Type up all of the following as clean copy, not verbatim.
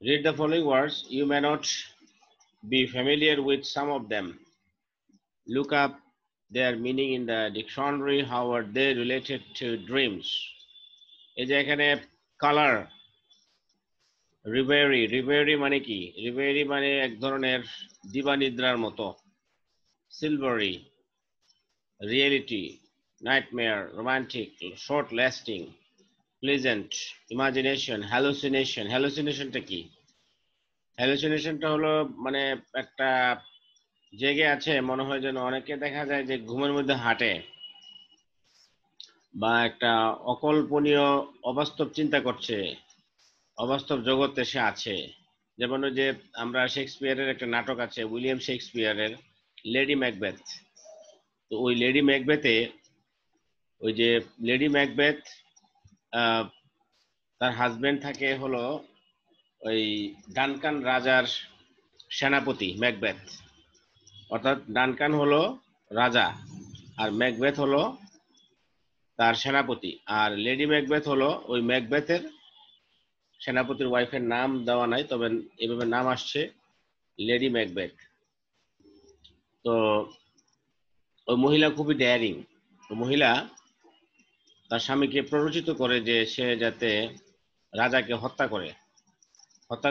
Read the following words. You may not be familiar with some of them. Look up their meaning in the dictionary. How are they related to dreams? এই যে এখানে colour, রিভেরি, রিভেরি মানে কি? রিভেরি মানে এক ধরনের দিবানিদ্রার মতো। Silvery, reality, nightmare, romantic, short lasting, pleasant, imagination, hallucination. হ্যালুসিনেশনটা কি? হ্যালুসিনেশনটা হলো মানে একটা জেগে আছে, মনে হয় যেন, অনেকে দেখা যায় যে ঘুমের মধ্যে হাঁটে বা একটা অকল্পনীয় অবাস্তব চিন্তা করছে, অবাস্তব জগতে সে আছে। যেমন ওই যে আমরা শেক্সপিয়ারের একটা নাটক আছে, উইলিয়াম শেক্সপিয়ারের লেডি ম্যাকবেথ। তো ওই লেডি ম্যাকবেথে ওই যে লেডি ম্যাকবেথ তার হাজবেন্ড থাকে হলো ওই ডানকান রাজার সেনাপতি ম্যাকবেথ। অর্থাৎ ডানকান হলো রাজা আর ম্যাকবেথ হলো তার সেনাপতি, আর লেডি ম্যাকবেথ হলো ওই ম্যাকবেথের সেনাপতির ওয়াইফের নাম দেওয়া নাই, তবে এভাবে নাম আসছে লেডি ম্যাকবেথ। তো ওই মহিলা খুবই ডেয়ারিং। মহিলা তার স্বামীকে প্ররোচিত করে যে সে যাতে রাজাকে হত্যা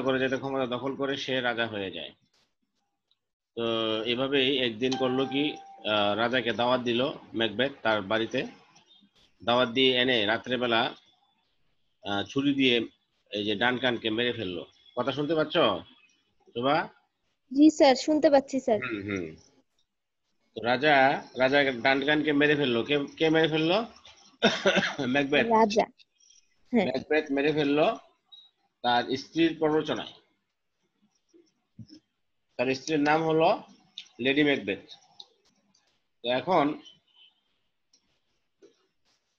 করে যাতে ক্ষমতা দখল করে সে রাজা হয়ে যায়। তো এভাবেই একদিন করলো কি, রাজাকে দাওয়াত দিল ম্যাকবেথ তার বাড়িতে। দাওয়াত দিয়ে এনে রাত্রেবেলা ছুরি দিয়ে এই যে ডানকানকে মেরে ফেললো। কথা শুনতে পাচ্ছ শোভা? জি স্যার, শুনতে পাচ্ছি স্যার। হুম হুম। তো রাজা রাজা ডানকানকে মেরে ফেললো। কে কে মেরে ফেললো? ম্যাকবেথ। রাজা, হ্যাঁ। ম্যাকবেথ মেরে ফেললো তার স্ত্রীর প্ররোচনায়। তার স্ত্রীর নাম হলো লেডি ম্যাকবেথ। তো এখন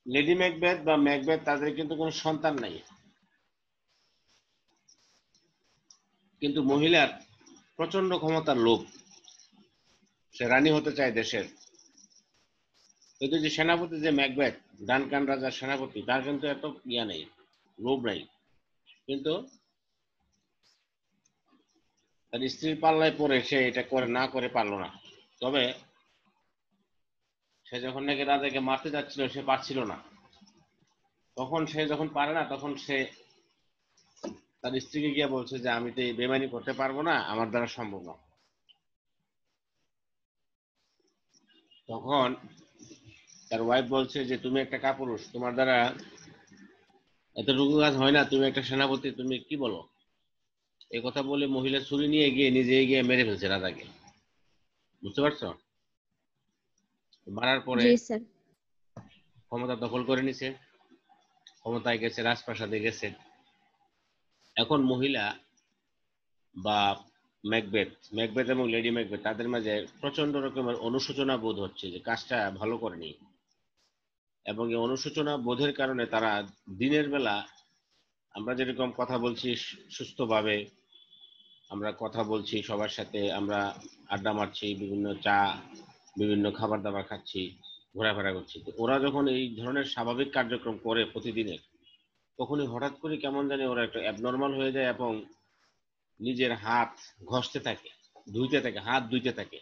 লেডি ম্যাকবেথ বা ম্যাকবেথ তাদের কিন্তু কোনো সন্তান নাই, কিন্তু মহিলার প্রচন্ড ক্ষমতার লোভ, সে রানী হতে চায় দেশের। কিন্তু যে সেনাপতি যে ম্যাকবেথ, ডানকান রাজার সেনাপতি, তার কিন্তু এত ইয়া নেই, লোভ নাই। কিন্তু তার স্ত্রীর পাল্লায় পড়ে সে এটা করে না করে পারলো না। তবে সে যখন নাকি রাজাকে মারতে যাচ্ছিল সে পারছিল না, তখন সে যখন পারে না তখন সে তার স্ত্রীকে গিয়ে বলছে যে আমি তো এই বেমানি করতে পারবো না, আমার দ্বারা সম্ভব না। তখন তার ওয়াইফ বলছে যে তুমি একটা কাপুরুষ, তোমার দ্বারা এতটুকু কাজ হয় না, তুমি একটা সেনাপতি, তুমি কি বলো? এই কথা বলে মহিলা ছুরি নিয়ে গিয়ে নিজে গিয়ে মেরে ফেলছে রাজাকে। বুঝতে পারছো? মারার পরে জি স্যার। ক্ষমতা দখল করে নিছে, ক্ষমতায় গেছে, রাজপ্রাসাদে গেছে। এখন মহিলা বা ম্যাকবেথ ম্যাকবেথ এবং লেডি ম্যাকবেথ তাদের মাঝে প্রচন্ড রকমের অনুশোচনা বোধ হচ্ছে যে কাজটা ভালো করেনি, এবং এই অনুশোচনা বোধের কারণে তারা দিনের বেলা আমরা যেরকম কথা বলছি সুস্থভাবে, আমরা কথা বলছি সবার সাথে, আমরা আড্ডা মারছি, বিভিন্ন চা, বিভিন্ন খাবার দাবার খাচ্ছি, ঘোরাফেরা করছি, তো ওরা যখন এই ধরনের স্বাভাবিক কার্যক্রম করে প্রতিদিনের, তখনই হঠাৎ করে কেমন জানি ওরা একটা অ্যাবনর্মাল হয়ে যায় এবং নিজের হাত ঘষতে থাকে, ধুইতে থাকে, হাত ধুইতে থাকে।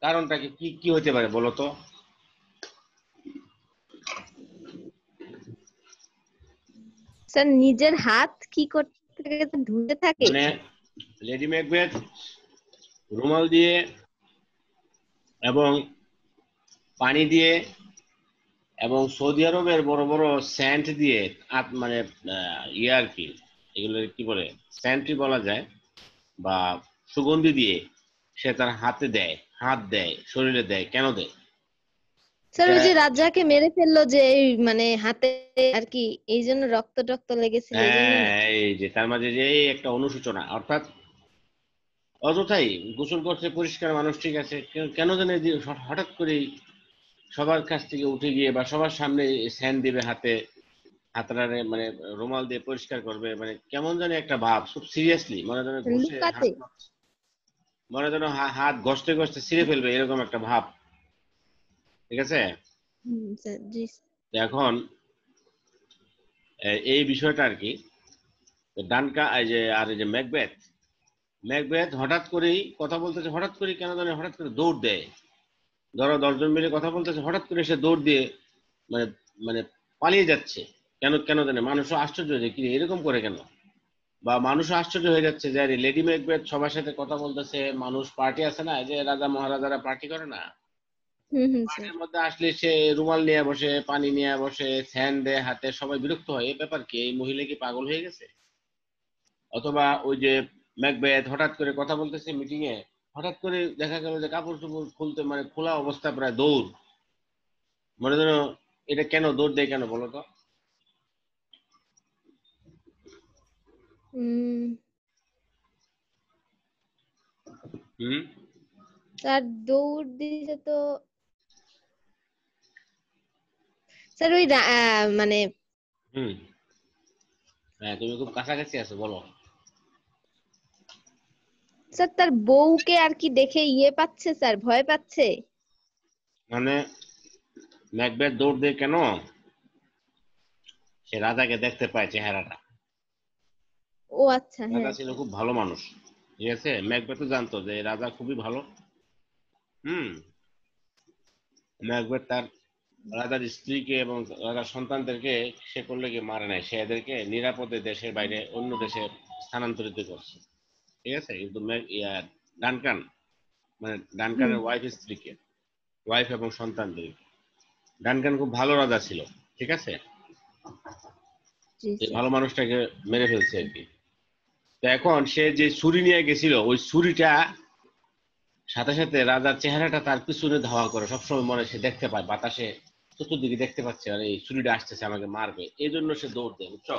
কারণটাকে কি কি হতে পারে বলো তো? স্যার, নিজের হাত কি করতে থাকে? ধুতে থাকে? মানে লেডি ম্যাকবেথ রুমাল দিয়ে এবং পানি দিয়ে এবং সৌদি আরবের বড় বড় স্যান্ড দিয়ে মানে ইয়ে আর কি, এগুলো কি বলে, স্যান্ডই বলা যায়, বা সুগন্ধি দিয়ে সে তার হাতে দেয়, হাত দেয়, শরীরে দেয়। কেন দেয় স্যার, এটা? ওই যে রাজাকে মেরে ফেললো যে এই মানে হাতে আর কি, এই জন্য রক্ত টক্ত লেগেছিল, এই জন্য হ্যাঁ, নাকি? এই যে তার মাঝে যে এই একটা অনুশোচনা, অর্থাৎ অযথাই গোসল করছে পরিষ্কার মানুষ, ঠিক আছে, কেন জানে যে হঠাৎ করে সবার কাছ থেকে উঠে গিয়ে বা সবার সামনে স্যান্ড দিবে হাতে, হাতটারে মানে রুমাল দিয়ে পরিষ্কার করবে, মানে কেমন জানি একটা ভাব, খুব সিরিয়াসলি, মনে যেন ঘষে লুকাতে? হাত, মনে যেন হাত ঘষতে ঘষতে ছিঁড়ে ফেলবে, এরকম একটা ভাব। ঠিক আছে? স্যার, জি। এখন এই বিষয়টা আর কি। ডানকা এই যে আর এই যে ম্যাকবেথ, ম্যাকবেথ হঠাৎ করেই কথা বলতেছে, হঠাৎ করে কেন জানে হঠাৎ করে দৌড় দেয়। ধরো 10 জন মিলে কথা বলতেছে, হঠাৎ করে সে দৌড় দিয়ে মানে মানে পালিয়ে যাচ্ছে। কেন কেন জানে, মানুষও আশ্চর্য যে কি এরকম করে কেন, বা মানুষও আশ্চর্য হয়ে যাচ্ছে যে আরে লেডি ম্যাকবেথ সবার সাথে কথা বলতেছে, মানুষ পার্টি আছে না, যে রাজা মহারাজারা পার্টি করে না, স্যার। পার্টির মধ্যে আসলে সে রুমাল নিয়ে বসে, পানি নিয়ে বসে, ফ্যান দেয় হাতে, সবাই বিরক্ত হয়, এই ব্যাপার কি, এই মহিলা কি পাগল হয়ে গেছে? অথবা ওই যে ম্যাকবেথ হঠাৎ করে কথা বলতেছে মিটিং এ, হঠাৎ করে দেখা গেল যে কাপড় চোপড় খুলতে মানে খোলা অবস্থা প্রায় দৌড়, মনে যেন, এটা কেন দৌড় দেয় কেন বলো তো? হুম। স্যার দৌড় দিছে তো স্যার ওই মানে হুম। হ্যাঁ, তুমি খুব কাছাকাছি আছো, বলো। স্যার তার বউকে আর কি দেখে পাচ্ছে স্যার, ভয় পাচ্ছে। মানে ম্যাকবেথ দৌড় দেয় কেন, সে রাজাকে দেখতে পায় চেহারাটা। ও আচ্ছা, রাজা হ্যাঁ। ছিল খুব ভালো মানুষ, ঠিক আছে, ম্যাকবেথও জানতো যে রাজা খুবই ভালো। হুম। ম্যাকবেথ তার রাজার স্ত্রীকে এবং রাজার সন্তানদেরকে সে করলে কি মারে নাই, সে এদেরকে নিরাপদে দেশের বাইরে অন্য দেশে স্থানান্তরিত করছে, ঠিক আছে। কিন্তু ডানকান, মানে হুম। ডানকানের ওয়াইফ স্ত্রীকে, ওয়াইফ এবং সন্তানদের, ডানকান খুব ভালো রাজা ছিল, ঠিক আছে। জি এই স্যার। ভালো মানুষটাকে মেরে ফেলছে আর কি। তো এখন সে যে ছুরি নিয়ে গেছিল, ওই ছুরিটা সাথে সাথে রাজার চেহারাটা তার পিছনে ধাওয়া করে, সবসময় মনে সে দেখতে পায় বাতাসে, চতুর্দিকে দেখতে পাচ্ছে আর এই ছুরিটা আসতেছে আমাকে মারবে, এই জন্য সে দৌড় দেয়, বুঝছো?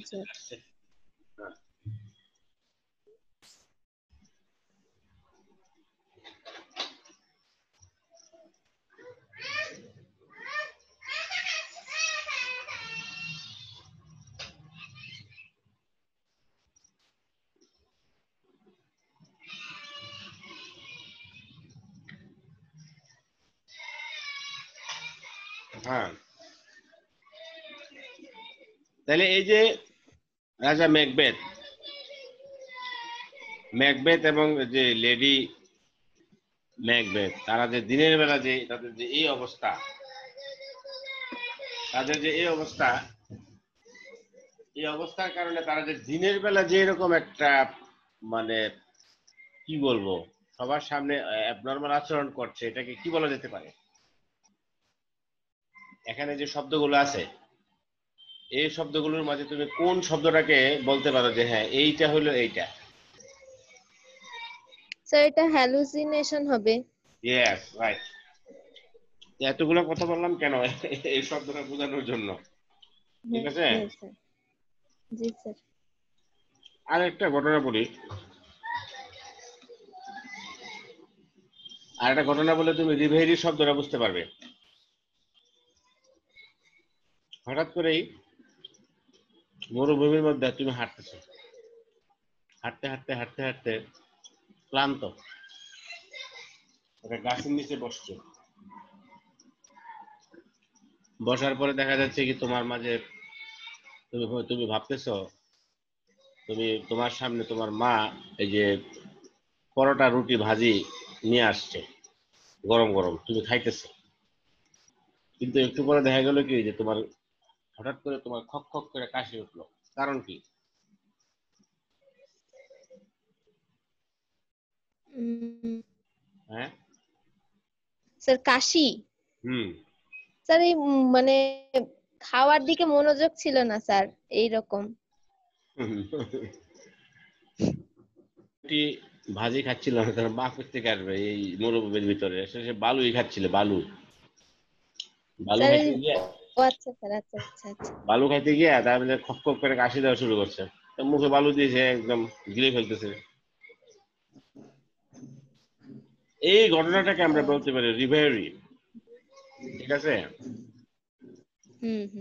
স্যার। হ্যাঁ, তাহলে এই যে রাজা ম্যাকবেথ, ম্যাকবেথ এবং যে লেডি ম্যাকবেথ, তারা যে দিনের বেলা যে তাদের যে এই অবস্থা, তাদের যে এই অবস্থা, এই অবস্থার কারণে তারা যে দিনের বেলা যে এরকম একটা মানে কি বলবো, সবার সামনে অ্যাবনর্মাল আচরণ করছে, এটাকে কি বলা যেতে পারে? এখানে যে শব্দগুলো আছে, এই শব্দগুলোর মাঝে তুমি কোন শব্দটাকে বলতে পারো যে হ্যাঁ এইটা হলো এইটা? স্যার এটা হ্যালুসিনেশন হবে। Yes, right. এতগুলো কথা বললাম কেন? এই শব্দটা বোঝানোর জন্য, ঠিক হ্যাঁ, আছে। হ্যাঁ স্যার। জি স্যার। আর একটা ঘটনা বলি, আর একটা ঘটনা বলে তুমি রিভেরি শব্দটা বুঝতে পারবে। হঠাৎ করেই মরুভূমির মধ্যে তুমি হাঁটতেছো, হাঁটতে হাঁটতে হাঁটতে হাঁটতে ক্লান্ত, একটা গাছের নিচে বসছো, বসার পরে দেখা যাচ্ছে কি তোমার মাঝে, তুমি তুমি ভাবতেছো, তুমি তোমার সামনে তোমার মা এই যে পরোটা রুটি ভাজি নিয়ে আসছে, গরম গরম তুমি খাইতেছো। কিন্তু একটু পরে দেখা গেল কি যে তোমার হঠাৎ করে তোমার খক খক করে কাশি উঠলো, কারণ কি? উম, হ্যাঁ। স্যার কাশি। হুম। স্যার এই মানে খাওয়ার দিকে মনোযোগ ছিল না স্যার, এইরকম। রুটি ভাজি খাচ্ছিল না, তার মা করতে আসবে এই মরুভূমির ভিতরে, সে বালুই খাচ্ছিল, বালু, বালু স্যার খাইতে গিয়ে, ও আচ্ছা স্যার, আচ্ছা আচ্ছা আচ্ছা। বালু খাইতে গিয়ে তারপরে খক খক করে কাশি দেওয়া শুরু করছে, তো মুখে বালু দিয়েছে, একদম গিলে ফেলতেছে। এই ঘটনাটাকে আমরা ও বলতে পারি রিভারি, ঠিক আছে।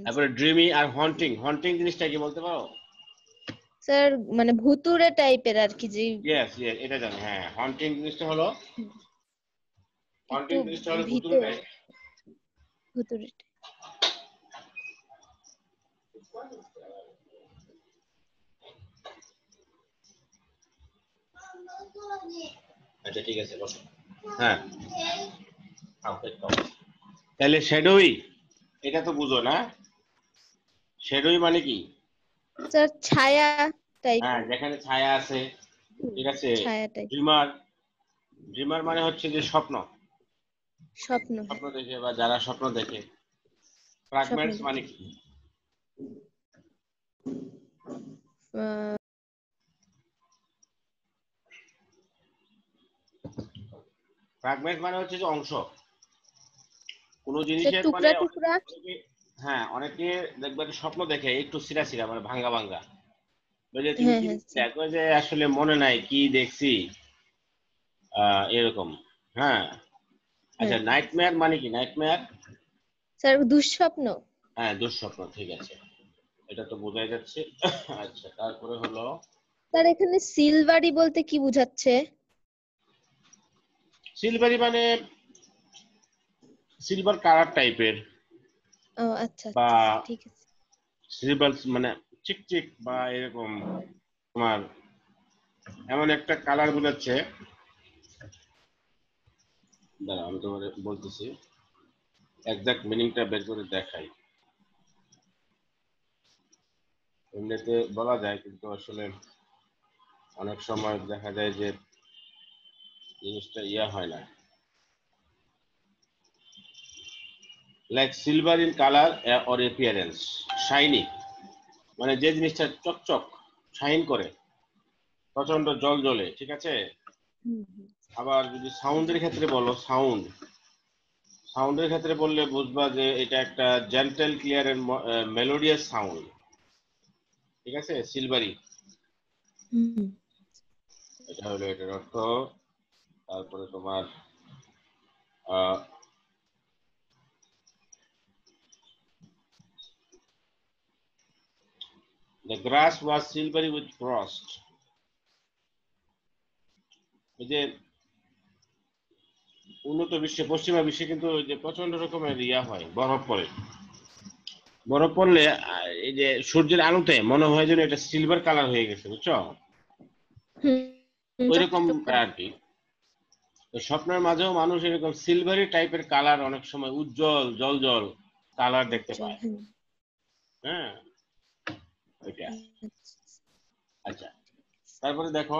তারপরে স্যার। ড্রিমি আর হন্টিং, হন্টিং জিনিসটা কি বলতে পারো? স্যার মানে ভুতুড়ে টাইপের আর কি, যে ইয়েস ইয়েস, এটা জানি, হ্যাঁ, হন্টিং জিনিসটা হলো, হুম, একটু হন্টিং জিনিসটা হলো ভুতুড়ে ভিতর টাইপ। ভুতুড়ে। আচ্ছা ঠিক আছে বসো। হ্যাঁ তাহলে শ্যাডোই, এটা তো বুঝো না? শ্যাডোই মানে কি? স্যার ছায়া হ্যাঁ, টাইপের। যেখানে ছায়া আছে। ঠিক আছে। ছায়া টাইপ। ড্রিমার, ড্রিমার মানে হচ্ছে যে স্বপ্ন, স্বপ্ন, হ্যাঁ। স্বপ্ন দেখে বা যারা স্বপ্ন দেখে। স্বপ্ন ফ্র্যাগমেন্টস মানে দেখে। কি? আহ, ফ্র্যাগমেন্ট মানে হচ্ছে যে অংশ কোনো স্যার জিনিসের, মানে টুকরা টুকরা। হ্যাঁ অনেকে দেখবে যে স্বপ্ন দেখে একটু সিরা সিরা, মানে ভাঙ্গা ভাঙ্গা। ওই যে তুমি হ্যাঁ কি হ্যাঁ স্যার। দেখো যে আসলে মনে নাই কি দেখছি, এরকম। হ্যাঁ। আচ্ছা, হ্যাঁ নাইটমেয়ার মানে কি? নাইটমেয়ার, স্যার দুঃস্বপ্ন। হ্যাঁ দুঃস্বপ্ন, ঠিক আছে, এটা তো বোঝাই যাচ্ছে। আচ্ছা, তারপরে হলো স্যার এখানে সিলভারি বলতে কি বোঝাচ্ছে? সিলভারি মানে সিলভার কালার টাইপের, ও আচ্ছা বা আচ্ছা স্যার, ঠিক আছে। সিলভার মানে চিকচিক বা এরকম তোমার, এমন একটা কালার বোঝাচ্ছে। দাঁড়াও আমি তোমার বলতেছি, এক্সাক্ট মিনিংটা বের করে দেখাই। এমনিতে বলা যায় কিন্তু আসলে অনেক সময় দেখা যায় যে জিনিসটা ইয়া হয় না। Like silver in colour or appearance, shiny, মানে যে জিনিসটা চকচক শাইন করে, প্রচন্ড জল জ্বলে, ঠিক আছে। হুম হুম। আবার যদি সাউন্ডের ক্ষেত্রে বলো, সাউন্ড, সাউন্ডের ক্ষেত্রে বললে বুঝবা যে এটা একটা gentle clear and melodious sound, ঠিক আছে, সিলভারি, হুম। এটা হলো এটার অর্থ। তারপরে তোমার the grass was silvery with frost, এই যে উন্নত বিশ্বে, পশ্চিমা বিশ্বে কিন্তু ওই যে প্রচন্ড রকমের ইয়া হয়, বরফ পড়ে, বরফ পড়লে এই যে সূর্যের আলোতে মনে হয় যেন এটা সিলভার কালার হয়ে গেছে, বুঝছো? হুম হুম, ওইরকম চকচক করে। আর কি। তো স্বপ্নের মাঝেও মানুষ এরকম সিলভারি টাইপের কালার, অনেক সময় উজ্জ্বল জল জল কালার দেখতে উজ্জ্বল, পায়। হ্যাঁ। হ্যাঁ, ওইটা। আচ্ছা। আচ্ছা, তারপরে দেখো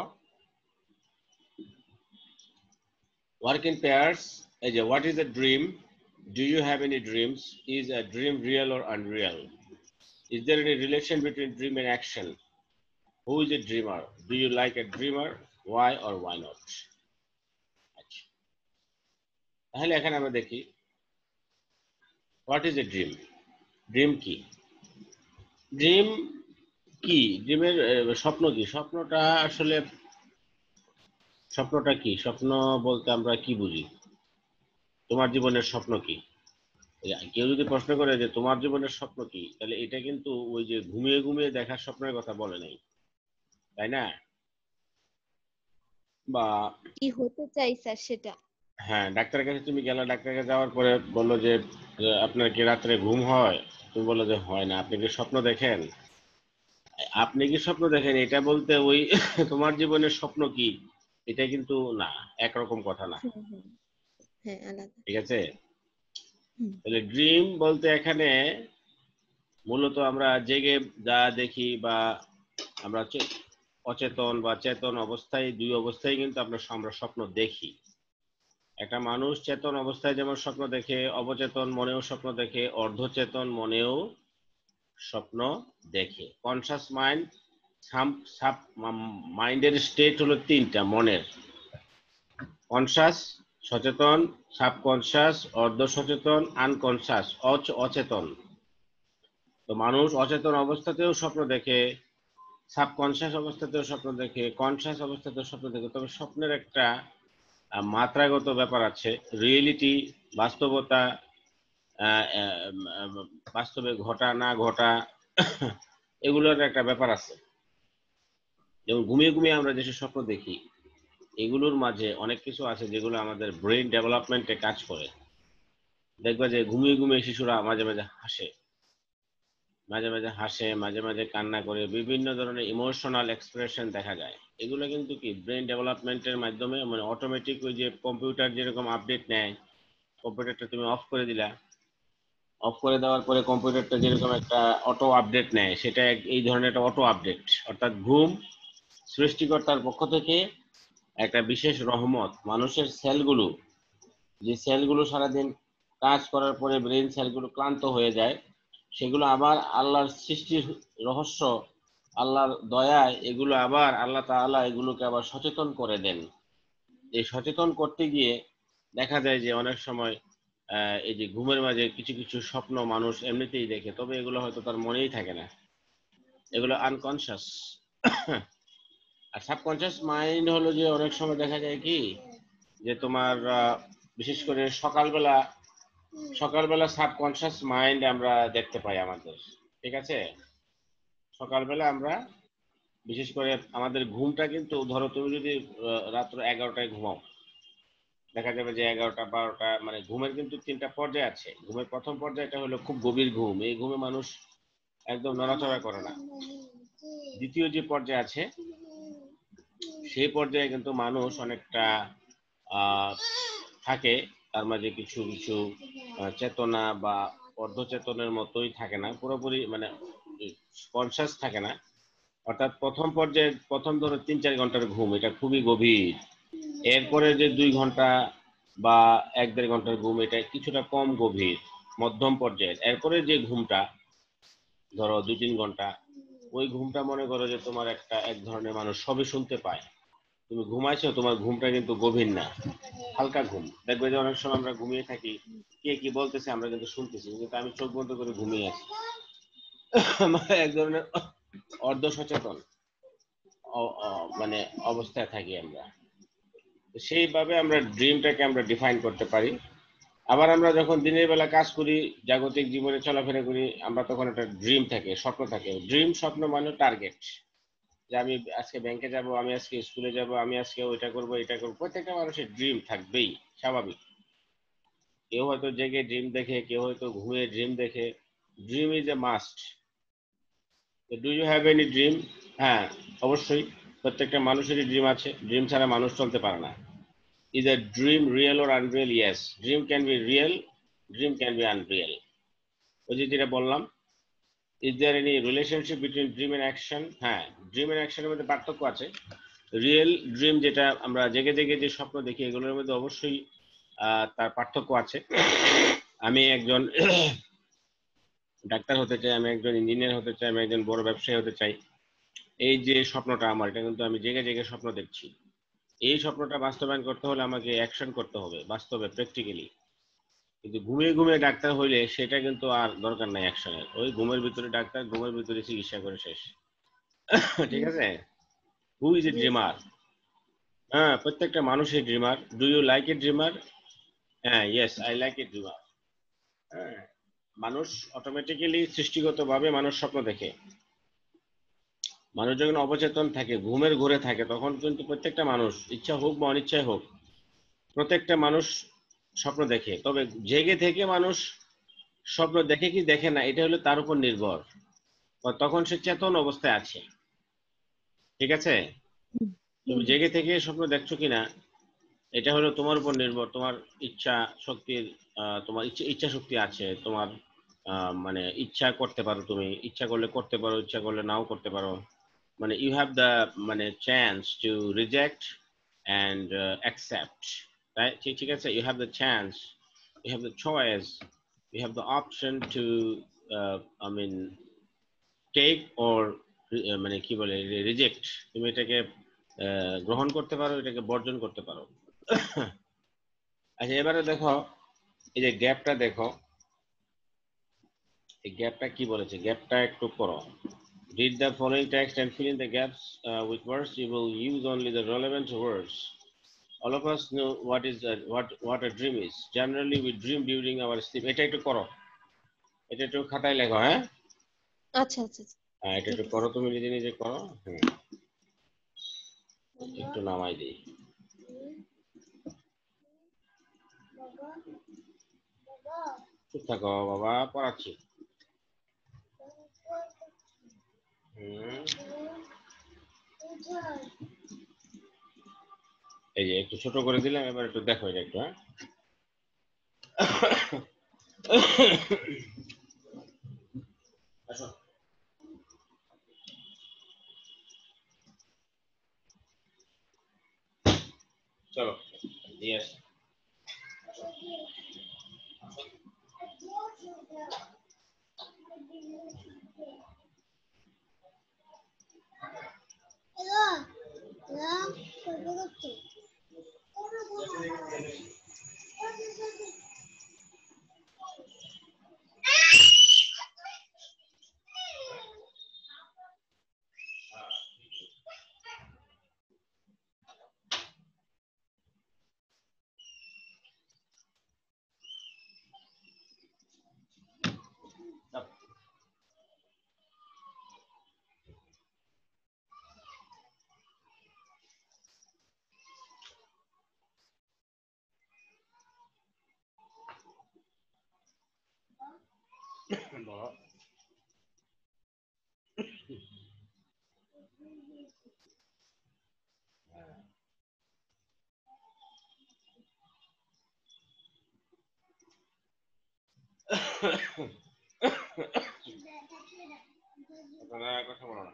ওয়ার্ক ইন পেয়ার্স। এই যে what is a dream, do you have any dreams, is a dream real or unreal, is there any relation between dream and action, who is a dreamer, do you like a dreamer, why or why not. আচ্ছা, তাহলে এখানে আমরা দেখি what is a dream, dream কি, dream কি, ড্রিমের স্বপ্ন কি, স্বপ্নটা আসলে, স্বপ্নটা কি, স্বপ্ন বলতে আমরা কি বুঝি? তোমার জীবনের স্বপ্ন কি? কেউ যদি প্রশ্ন করে যে তোমার জীবনের স্বপ্ন কি, তাহলে এটা কিন্তু ওই যে ঘুমিয়ে ঘুমিয়ে দেখার স্বপ্নের কথা বলে নাই, তাই না? বা কি হতে চাই স্যার সেটা? হ্যাঁ, ডাক্তারের কাছে তুমি গেলে, ডাক্তারের কাছে যাওয়ার পরে বললো যে আপনার কি রাত্রে ঘুম হয়, তুমি বললো যে হয় না, আপনি কি স্বপ্ন দেখেন? আপনি কি স্বপ্ন দেখেন এটা বলতে ওই তোমার জীবনের স্বপ্ন কি, এটা কিন্তু না, একরকম কথা না, হুম হুম। হ্যাঁ, আলাদা। ঠিক আছে। হুম। তাহলে ড্রিম বলতে এখানে মূলত আমরা জেগে যা দেখি, বা আমরা অচেতন বা চেতন অবস্থায়, দুই অবস্থায় কিন্তু আমরা স্বপ্ন দেখি। একটা মানুষ চেতন অবস্থায় যেমন স্বপ্ন দেখে, অবচেতন মনেও স্বপ্ন দেখে, অর্ধচেতন মনেও স্বপ্ন দেখে। কনসাস মাইন্ড, সাব মাইন্ডের স্টেট হলো তিনটা মনের: কনসাস সচেতন, সাবকনসাস অর্ধ সচেতন, আনকনসাস অচেতন। তো মানুষ অচেতন অবস্থাতেও স্বপ্ন দেখে, সাবকনসিয়াস অবস্থাতেও স্বপ্ন দেখে, কনসিয়াস অবস্থাতেও স্বপ্ন দেখে। তবে স্বপ্নের একটা মাত্রাগত ব্যাপার আছে, রিয়েলিটি, বাস্তবতা, বাস্তবে ঘটা না ঘটা, এগুলোর একটা ব্যাপার আছে। যেমন ঘুমিয়ে ঘুমিয়ে আমরা যেসব স্বপ্ন দেখি, এগুলোর মাঝে অনেক কিছু আছে যেগুলো আমাদের ব্রেন ডেভেলপমেন্টে কাজ করে। দেখবা যে ঘুমিয়ে ঘুমিয়ে শিশুরা মাঝে মাঝে হাসে, মাঝে মাঝে হাসে, মাঝে মাঝে কান্না করে, বিভিন্ন ধরনের ইমোশনাল এক্সপ্রেশন দেখা যায়। এগুলো কিন্তু কি ব্রেন ডেভেলপমেন্টের মাধ্যমে, মানে অটোমেটিক ওই যে কম্পিউটার যেরকম আপডেট নেয়, কম্পিউটারটা তুমি অফ করে দিলা, অফ করে দেওয়ার পরে কম্পিউটারটা যেরকম একটা অটো আপডেট নেয়, সেটা এই ধরনের একটা অটো আপডেট। অর্থাৎ ঘুম সৃষ্টিকর্তার পক্ষ থেকে একটা বিশেষ রহমত। মানুষের সেলগুলো, যে সেলগুলো সারাদিন কাজ করার পরে ব্রেন সেলগুলো ক্লান্ত হয়ে যায়, সেগুলো আবার আল্লাহর সৃষ্টির রহস্য, আল্লাহর দয়ায় এগুলো আবার আল্লাহ তাআলা এগুলোকে আবার সচেতন করে দেন। এই সচেতন করতে গিয়ে দেখা যায় যে অনেক সময় এই যে ঘুমের মাঝে কিছু কিছু স্বপ্ন মানুষ এমনিতেই দেখে, তবে এগুলো হয়তো তার মনেই থাকে না, এগুলো আনকনসিয়াস। আর সাবকনসিয়াস মাইন্ড হলো যে অনেক সময় দেখা যায় কি যে তোমার বিশেষ করে সকালবেলা, সকালবেলা সাবকনসিয়াস মাইন্ড আমরা দেখতে পাই আমাদের। ঠিক আছে, সকালবেলা আমরা বিশেষ করে আমাদের ঘুমটা কিন্তু, ধরো তুমি যদি রাত্র 11টায় ঘুমাও, দেখা যাবে যে 11টা 12টা, মানে ঘুমের কিন্তু 3টা পর্যায় আছে। ঘুমের প্রথম পর্যায়টা হলো খুব গভীর ঘুম, এই ঘুমে মানুষ একদম নড়াচড়া করে না। দ্বিতীয় যে পর্যায় আছে, সেই পর্যায়ে কিন্তু মানুষ অনেকটা আহ থাকে, তার মাঝে কিছু কিছু চেতনা বা অর্ধচেতনের মতোই থাকে না, পুরোপুরি মানে কনসাস থাকে না। অর্থাৎ প্রথম পর্যায়ে প্রথম ধরো 3-4 ঘন্টার ঘুম, এটা খুবই গভীর। এরপরে যে 2 ঘন্টা বা 1-1.5 ঘন্টার ঘুম, এটা কিছুটা কম গভীর, মধ্যম পর্যায়ের। এরপরে যে ঘুমটা ধরো 2-3 ঘন্টা, ওই ঘুমটা মনে করো যে তোমার একটা এক ধরনের মানুষ সবই শুনতে পায়, তুমি ঘুমাইছো, তোমার ঘুমটা কিন্তু গভীর না, হালকা ঘুম। দেখবে যে অনেক সময় আমরা ঘুমিয়ে থাকি, কে কি বলতেছে আমরা কিন্তু শুনতেছি, কিন্তু আমি চোখ বন্ধ করে ঘুমিয়ে আছি। মানে এক ধরনের অর্ধ সচেতন মানে অবস্থায় থাকি আমরা। সেইভাবে আমরা ড্রিমটাকে আমরা ডিফাইন করতে পারি। আবার আমরা যখন দিনের বেলা কাজ করি, জাগতিক জীবনে চলাফেরা করি, আমরা তখন একটা ড্রিম থাকে, স্বপ্ন থাকে। ড্রিম স্বপ্ন মানে টার্গেট, যে আমি আজকে ব্যাংকে যাব, আমি আজকে স্কুলে যাব, আমি আজকে ওইটা করব এটা করবো। প্রত্যেকটা মানুষের ড্রিম থাকবেই, স্বাভাবিক। কেউ হয়তো জেগে ড্রিম দেখে, কেউ হয়তো ঘুমিয়ে ড্রিম দেখে। Dream is a must. Do you have any dream? হ্যাঁ, অবশ্যই প্রত্যেকটা মানুষেরই ড্রিম আছে, ড্রিম ছাড়া মানুষ চলতে পারে না। Is a dream real or unreal? Yes, dream can be real, dream can be unreal. ওই যে যেটা বললাম, is there any relationship between dream and action? হ্যাঁ, ড্রিম এন্ড অ্যাকশনের মধ্যে পার্থক্য আছে। রিয়েল ড্রিম, যেটা আমরা জেগে জেগে যে স্বপ্ন দেখি, এগুলোর মধ্যে অবশ্যই তার পার্থক্য আছে। আমি একজন ডাক্তার হতে চাই, আমি একজন ইঞ্জিনিয়ার হতে চাই, আমি একজন বড় ব্যবসায়ী হতে চাই, এই যে স্বপ্নটা আমার, এটা কিন্তু আমি জেগে জেগে স্বপ্ন দেখছি। এই স্বপ্নটা বাস্তবায়ন করতে হলে আমাকে অ্যাকশন করতে হবে বাস্তবে, প্র্যাকটিক্যালি। কিন্তু ঘুমিয়ে ঘুমিয়ে ডাক্তার হইলে সেটা কিন্তু আর দরকার নাই অ্যাকশনের। ওই ঘুমের ভিতরে ডাক্তার, ঘুমের ভিতরে চিকিৎসা করে শেষ। ঠিক আছে। Who is a dreamer? হ্যাঁ, প্রত্যেকটা মানুষই dreamer. Do you like a dreamer? হ্যাঁ, yes, I like a dreamer. হ্যাঁ, মানুষ অটোমেটিক্যালি, সৃষ্টিগতভাবে মানুষ স্বপ্ন দেখে। মানুষ যখন অবচেতন থাকে, ঘুমের ঘোরে থাকে, তখন কিন্তু প্রত্যেকটা মানুষ, ইচ্ছা হোক বা অনিচ্ছায় হোক, প্রত্যেকটা মানুষ স্বপ্ন দেখে। তবে জেগে থেকে মানুষ স্বপ্ন দেখে কি দেখে না, এটা হলো তার উপর নির্ভর। তখন সে চেতন অবস্থায় আছে। ঠিক আছে, তুমি জেগে থেকে স্বপ্ন দেখছো কিনা, এটা হলো তোমার উপর নির্ভর। তোমার ইচ্ছা শক্তির, তোমার ইচ্ছা শক্তি আছে তোমার, মানে ইচ্ছা করতে পারো, তুমি ইচ্ছা করলে করতে পারো, ইচ্ছা করলে নাও করতে পারো। মানে ইউ হ্যাভ দ্য, মানে chance to reject and accept. তাই ঠিক ঠিক আছে, you have the chance, you have the choice, you have the option to, I mean, take or, মানে কি বলে, রিজেক্ট। তুমি এটাকে গ্রহণ করতে পারো, এটাকে বর্জন করতে পারো। আচ্ছা, এবারে দেখো, এই যে গ্যাপটা দেখো, এই গ্যাপটা কি বলেছে, গ্যাপটা একটু করো। Read the following text and fill in the gaps with words. You will use only the relevant words. All of us know what a dream is. Generally, we dream during our sleep. এটা একটু করো, এটা একটু খাতায় লেখো। হ্যাঁ, আচ্ছা আচ্ছা আচ্ছা, এটা ঠিক একটু আছে। করো, তুমি নিজে নিজে করো। একটু নামাই দিই। চুপ থাকো বাবা, পড়াচ্ছি। এই যে একটু ছোট করে দিলাম, এবার একটু দেখো এটা একটু। হ্যাঁ, আসো, চলো দিয়ে আসি। বলো। কথা বলো না,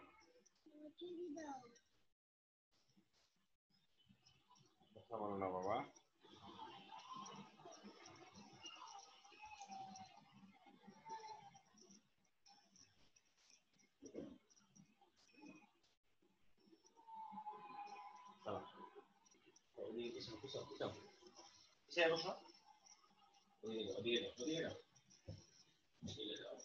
কথা বলো না বাবা। চলো ওদিকে পিছাও পিছাও পিছাও, পিছিয়ে বসো। ওদিকে যাও, ওদিকে যাও, ওদিকে যাও, ওদিকে যাও।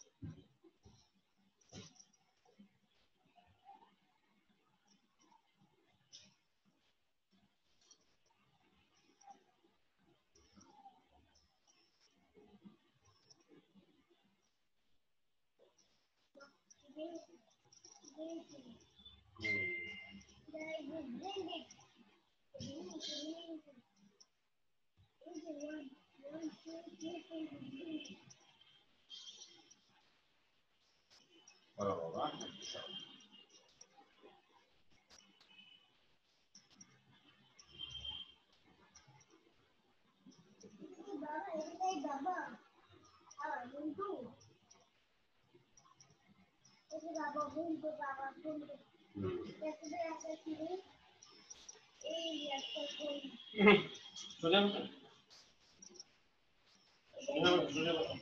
বলো বাবা। সোজা বসো, সোজা বসো, সোজা বসো।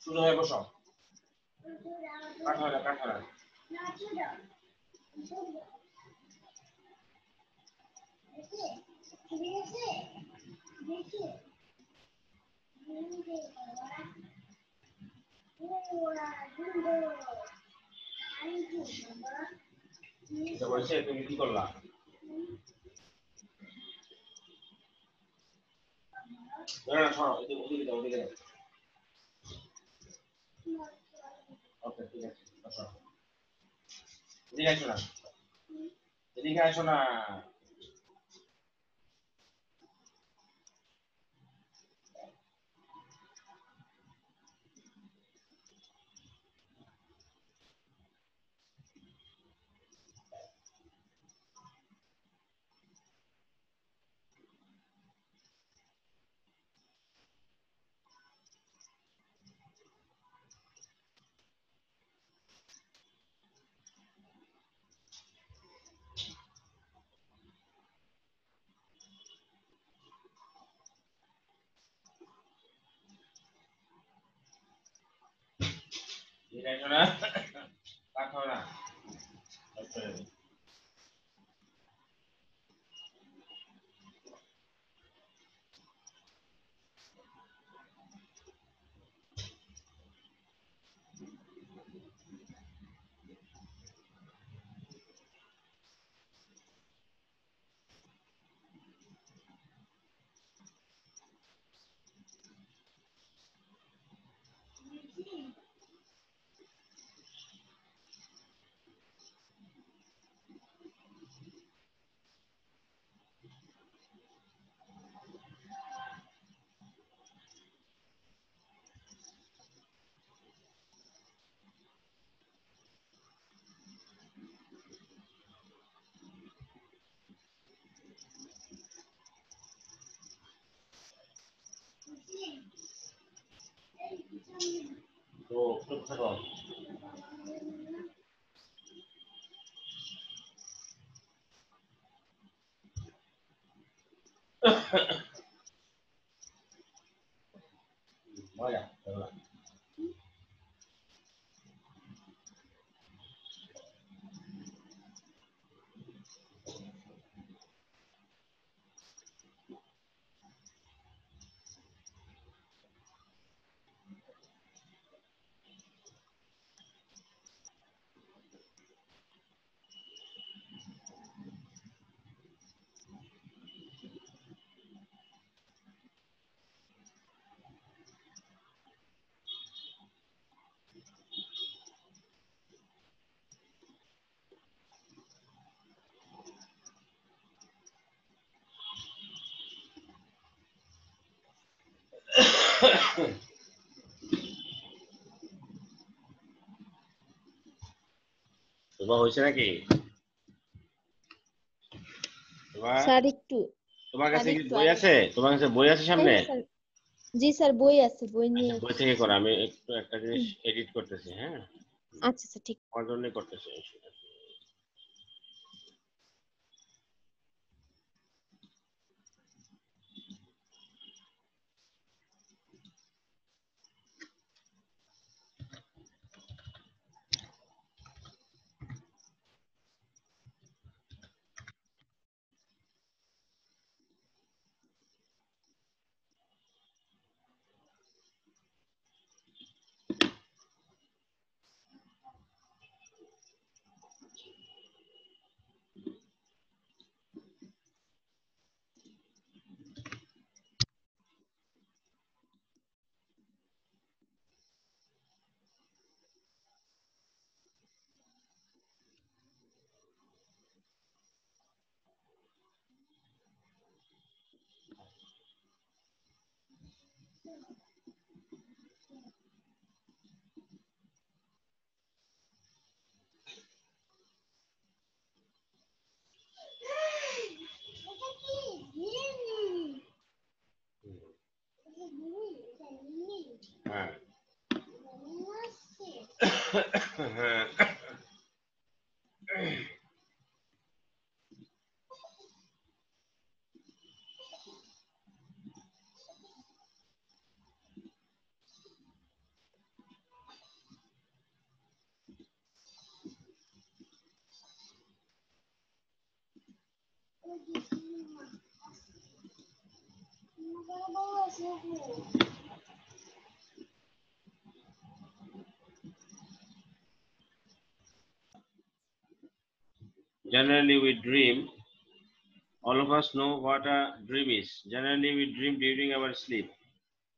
সোজা হয়ে বসো, কাঠা কাঠা। বলছে তুমি কি করলা? না না সরো, ওদিকে যাও, ওদিকে যাও। ওকে ঠিক আছে, বসো। এদিকে আসো না, এদিকে আসো না। এদিকে আসো না, কাঠা না। আচ্ছা, তোমার হয়েছে নাকি? স্যার একটু তোমার কাছে কি আরেকটু বই আছে? তোমার কাছে বই আছে হ্যাঁ সামনে? হ্যাঁ স্যার, জি স্যার বই আছে, বই নিয়ে আচ্ছা, বই আছি। থেকে করো। আমি একটু একটা জিনিস এডিট করতেছি। হ্যাঁ, আচ্ছা আচ্ছা ঠিক। আমার জন্যই করতেছি। হ্যাঁ হ্যাঁ। Generally, we dream. All of us know what a dream is. Generally, we dream during our sleep.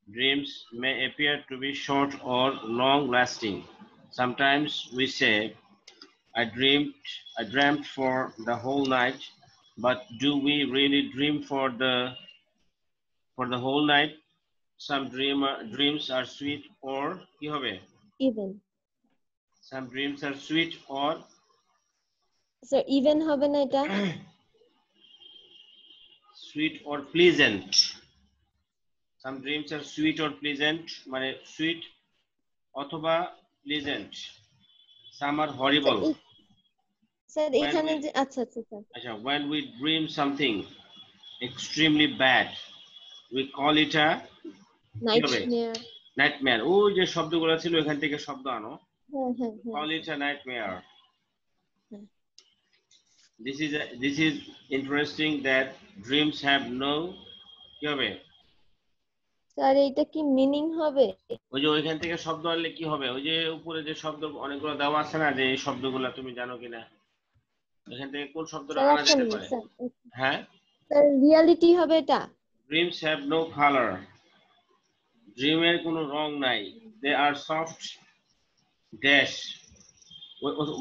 Dreams may appear to be short or long lasting. Sometimes we say, I dreamt for the whole night, but do we really dream for the whole night? Some dreams are sweet or কি হবে? Even Some dreams are sweet or sir, even হবে না এটা? sweet or pleasant. Some dreams are sweet or pleasant, মানে sweet অথবা pleasant. Some are sir horrible. Sir When এখানে we যে আচ্ছা আচ্ছা স্যার, আচ্ছা, when we dream something extremely bad, we call it a কি হবে? নাইটমেয়ার। Nightmare. ওই যে শব্দগুলো ছিল এখান থেকে শব্দ আনো। হ্যাঁ হ্যাঁ We হ্যাঁ call it a nightmare. হ্যাঁ। This is interesting that dreams have no কি হবে? স্যার এইটা কি মিনিং হবে? ওই যে ওইখান থেকে শব্দ আনলে কি হবে? ওই যে উপরে যে শব্দ অনেকগুলো দেওয়া আছে না, যে এই শব্দগুলো তুমি জানো কিনা? এখান থেকে কোন শব্দটা স্যার আনা একটা যেতে মিনিট পারে? স্যার, হ্যাঁ, স্যার রিয়ালিটি হবে এটা? dreams have no color. ড্রিমের কোনো রং নাই। They are soft dash.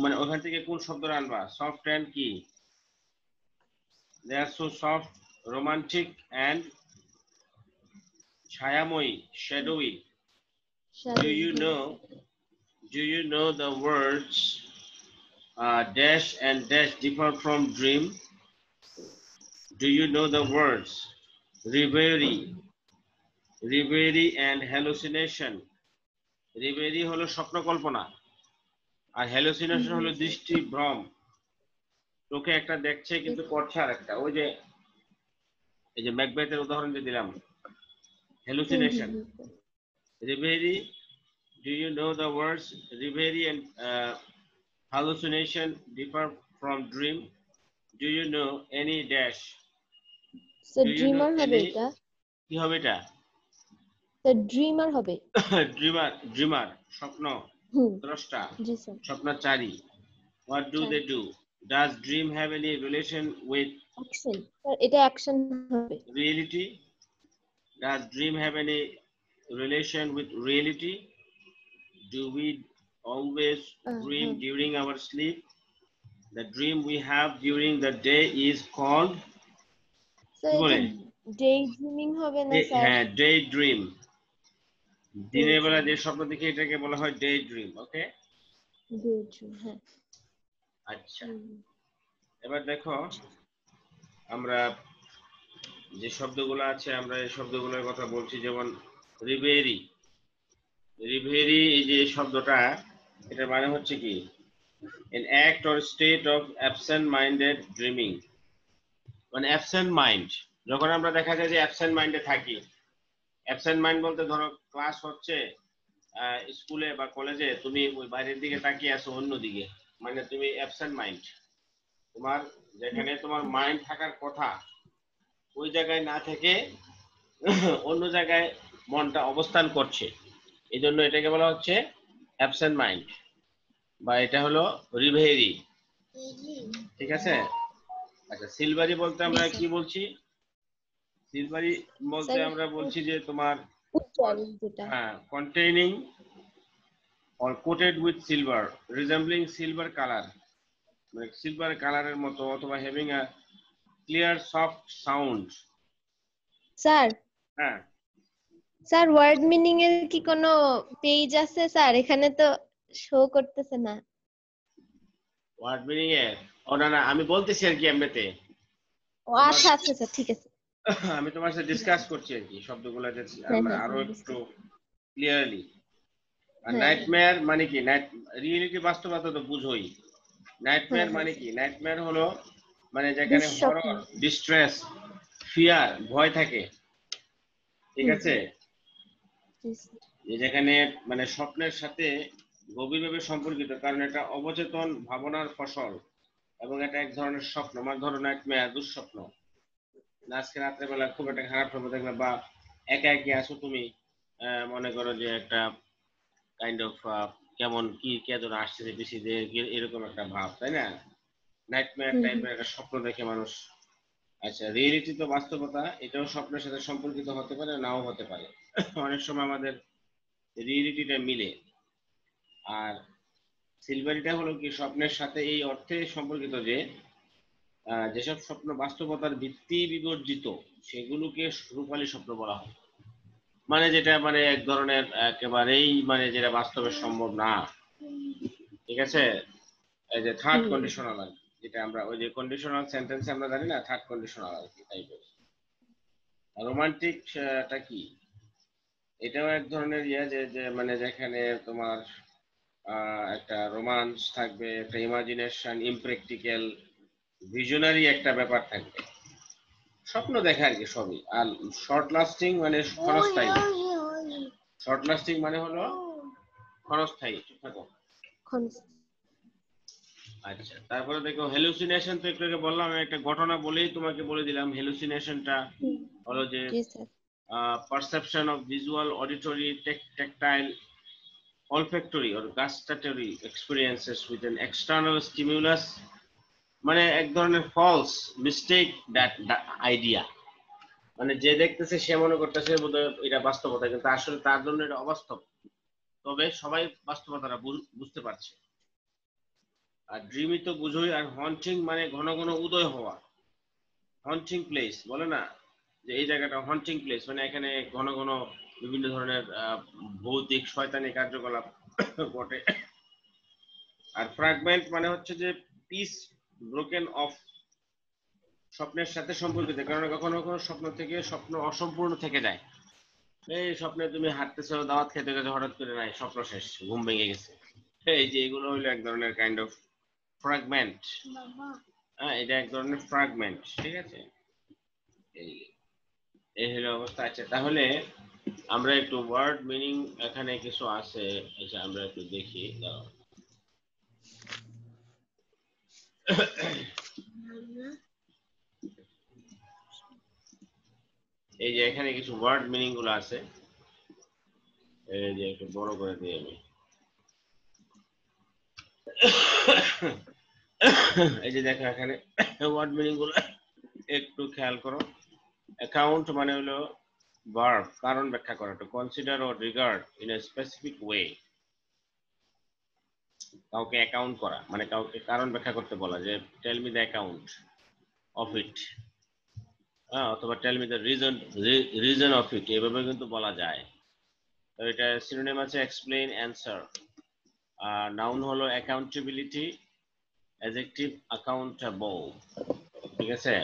মানে ওখান থেকে কোন শব্দটা আনবা? সফট অ্যান্ড কি? They are so soft, romantic and ছায়াময়ী, shadowy. Do you know? Do you know the words dash and dash differ from dream? Do you know the words reverie and hallucination? রিভেরি হলো স্বপ্ন কল্পনা, আর hallucination হলো দৃষ্টি ভ্রম। চোখে একটা দেখছে কিন্তু করছে আর একটা। ওই যে এই যে ম্যাকবেথের উদাহরণ দিয়ে দিলাম, hallucination. রিভেরি, do you know the words reverie and hallucination differ from dream? Do you know any dash? So Do you know dreamer হবে any? এটা, কি হবে এটা? তো ড্রিমার হবে। ড্রিমার, ড্রিমার স্বপ্ন দ্রষ্টা, জি sir. স্বপ্নচারী। What do they do? Does dream have any relation with action sir, এটা action হবে। reality? Does dream have any relation with reality? Do we always dream during our sleep? The dream we have during the day is called sir এটা day dreaming হবে না sir? হ্যাঁ, day dream. দিনের বেলা যে স্বপ্ন দেখি এটাকে বলা হয় ডে ড্রিম। ওকে, ডে ড্রিম, হ্যাঁ। আচ্ছা, এবার দেখো আমরা যে শব্দগুলো আছে আমরা এই শব্দগুলোর কথা বলছি, যেমন রিভেরি। রিভেরি এই যে শব্দটা, এটার মানে হচ্ছে কি an act or state of absent minded dreaming, মানে অ্যাবসেন্ট মাইন্ড। যখন আমরা দেখা যায় যে অ্যাবসেন্ট মাইন্ডে থাকি, অ্যাবসেন্ট মাইন্ড বলতে ধরো ক্লাস হচ্ছে স্কুলে বা কলেজে, তুমি ওই বাইরের দিকে তাকিয়ে আছো অন্যদিকে, মানে তুমি অ্যাবসেন্ট মাইন্ড। তোমার যেখানে তোমার মাইন্ড থাকার কথা ওই জায়গায় না থেকে অন্য জায়গায় মনটা অবস্থান করছে, এই জন্য এটাকে বলা হচ্ছে অ্যাবসেন্ট মাইন্ড, বা এটা হলো রিভেরি। ঠিক আছে। আচ্ছা, সিলভারি বলতে আমরা কি বলছি? সিলভারি বলতে আমরা বলছি যে তোমার হ্যাঁ, containing or coated with silver, resembling silver color, মানে সিলভার কালারের মতো, অথবা having a clear soft sound। Sir, হ্যাঁ স্যার ওয়ার্ড মিনিং এর কি কোনো পেজ আছে স্যার? এখানে তো শো করতেছে না। ওয়ার্ড মিনিং এর, ও না না, আমি বলতেছি আর কি এমনিতে। ও আচ্ছা আচ্ছা স্যার, ঠিক আছে। আমি তোমার সাথে ডিসকাস করছি আর কি শব্দগুলো, যে আমরা আরো একটু ক্লিয়ারলি। নাইটমেয়ার মানে কি? নাইট রিয়েলিটি, বাস্তবতা তো বুঝোই। নাইটমেয়ার মানে কি? নাইটমেয়ার হলো মানে যেখানে হরর, ডিস্ট্রেস, ফিয়ার, ভয় থাকে। ঠিক আছে, যেখানে মানে স্বপ্নের সাথে গভীরভাবে সম্পর্কিত, কারণ এটা অবচেতন ভাবনার ফসল এবং এটা এক ধরনের স্বপ্ন। আমার ধরো নাইটমেয়ার, দুঃস্বপ্ন, আজকে রাত্রেবেলা খুব একটা খারাপ স্বপ্ন দেখলে, বা একা একই আছো তুমি, মনে করো যে একটা কাইন্ড অফ কেমন কি কে যেন আসছে বেশি, যে এরকম একটা ভাব, তাই না? নাইটমেয়ার টাইপের একটা স্বপ্ন দেখে মানুষ। আচ্ছা, রিয়েলিটি তো বাস্তবতা, এটাও স্বপ্নের সাথে সম্পর্কিত হতে পারে, নাও হতে পারে। অনেক সময় আমাদের রিয়েলিটিটা মিলে। আর সিলভারিটা হলো কি স্বপ্নের সাথে এই অর্থে সম্পর্কিত যে যেসব স্বপ্ন বাস্তবতার ভিত্তি বিবর্জিত সেগুলোকে রূপালী স্বপ্ন বলা হয়। মানে যেটা মানে এক ধরনের একেবারেই মানে যেটা বাস্তবে সম্ভব না। ঠিক আছে, এই যে থার্ড কন্ডিশনাল, যেটা আমরা ওই যে কন্ডিশনাল সেন্টেন্সে আমরা জানি না, থার্ড কন্ডিশনাল আর কি টাইপের। রোমান্টিক টা কি? এটাও এক ধরনের যে মানে যেখানে তোমার একটা রোমান্স থাকবে, একটা ইমাজিনেশন, ইমপ্র্যাকটিক্যাল, ভিশনারি একটা ব্যাপার থাকবে, স্বপ্ন দেখা আর কি সবই। আর শর্ট লাস্টিং মানে ক্ষণস্থায়ী। শর্ট লাস্টিং মানে হলো ক্ষণস্থায়ী। ঠিক থাকো। আচ্ছা, তারপরে দেখো হ্যালুসিনেশন, তো একটু আগে বললাম, আমি একটা ঘটনা বলেই তোমাকে বলে দিলাম। হ্যালুসিনেশনটা হলো যে perception of visual, auditory, tactile, olfactory or gustatory experiences with an external stimulus, মানে এক ধরনের ফলস মিস্টেক দ্যাট আইডিয়া, মানে যে দেখতেছে সে মনে করতেছে বোধহয় এটা বাস্তবতা, কিন্তু আসলে তার জন্য এটা অবাস্তব, তবে সবাই বাস্তবতাটা বুঝতে পারছে। আর ড্রিমই তো বুঝোই। আর হন্টিং মানে ঘন ঘন উদয় হওয়া, হন্টিং প্লেস বলে না, যে এই জায়গাটা হন্টিং প্লেস, মানে এখানে ঘন ঘন বিভিন্ন ধরনের ভৌতিক শয়তানি কার্যকলাপ ঘটে। আর ফ্র্যাগমেন্ট মানে হচ্ছে যে পিস ব্রোকেন অফ, স্বপ্নের সাথে সম্পর্কিত, কারণ কখনো কখনো স্বপ্ন থেকে স্বপ্ন অসম্পূর্ণ থেকে যায়। এই স্বপ্নে তুমি হাঁটতেছো, দাওয়াত খেতে গেছো, হঠাৎ করে নাই, স্বপ্ন শেষ, ঘুম ভেঙে গেছে। এই যে এগুলো হইলো এক ধরনের কাইন্ড অফ ফ্র্যাগমেন্ট। হ্যাঁ, এটা এক ধরনের ফ্র্যাগমেন্ট, ঠিক আছে। এই এই হলো অবস্থা। আচ্ছা, তাহলে আমরা একটু ওয়ার্ড মিনিং এখানে কিছু আছে, আচ্ছা আমরা একটু দেখি। দাও। এই যে এখানে কিছু ওয়ার্ড মিনিং গুলো আছে, এই যে একটু বড় করে দিই আমি। এই যে দেখো এখানে ওয়ার্ড মিনিং গুলো একটু খেয়াল করো। অ্যাকাউন্ট মানে হলো ভার্ব, কারণ ব্যাখ্যা করা, to consider or regard in a specific way. কাউকে অ্যাকাউন্ট করা মানে কাউকে কারণ ব্যাখ্যা করতে বলা, যে tell me the account of it, অথবা tell me the reason of it, এভাবে কিন্তু বলা যায়। তো এটা সিনোনিম আছে এক্সপ্লেইন, অ্যানসার। নাউন হলো অ্যাকাউন্টেবিলিটি, অ্যাডজেক্টিভ অ্যাকাউন্টেবল, ঠিক আছে।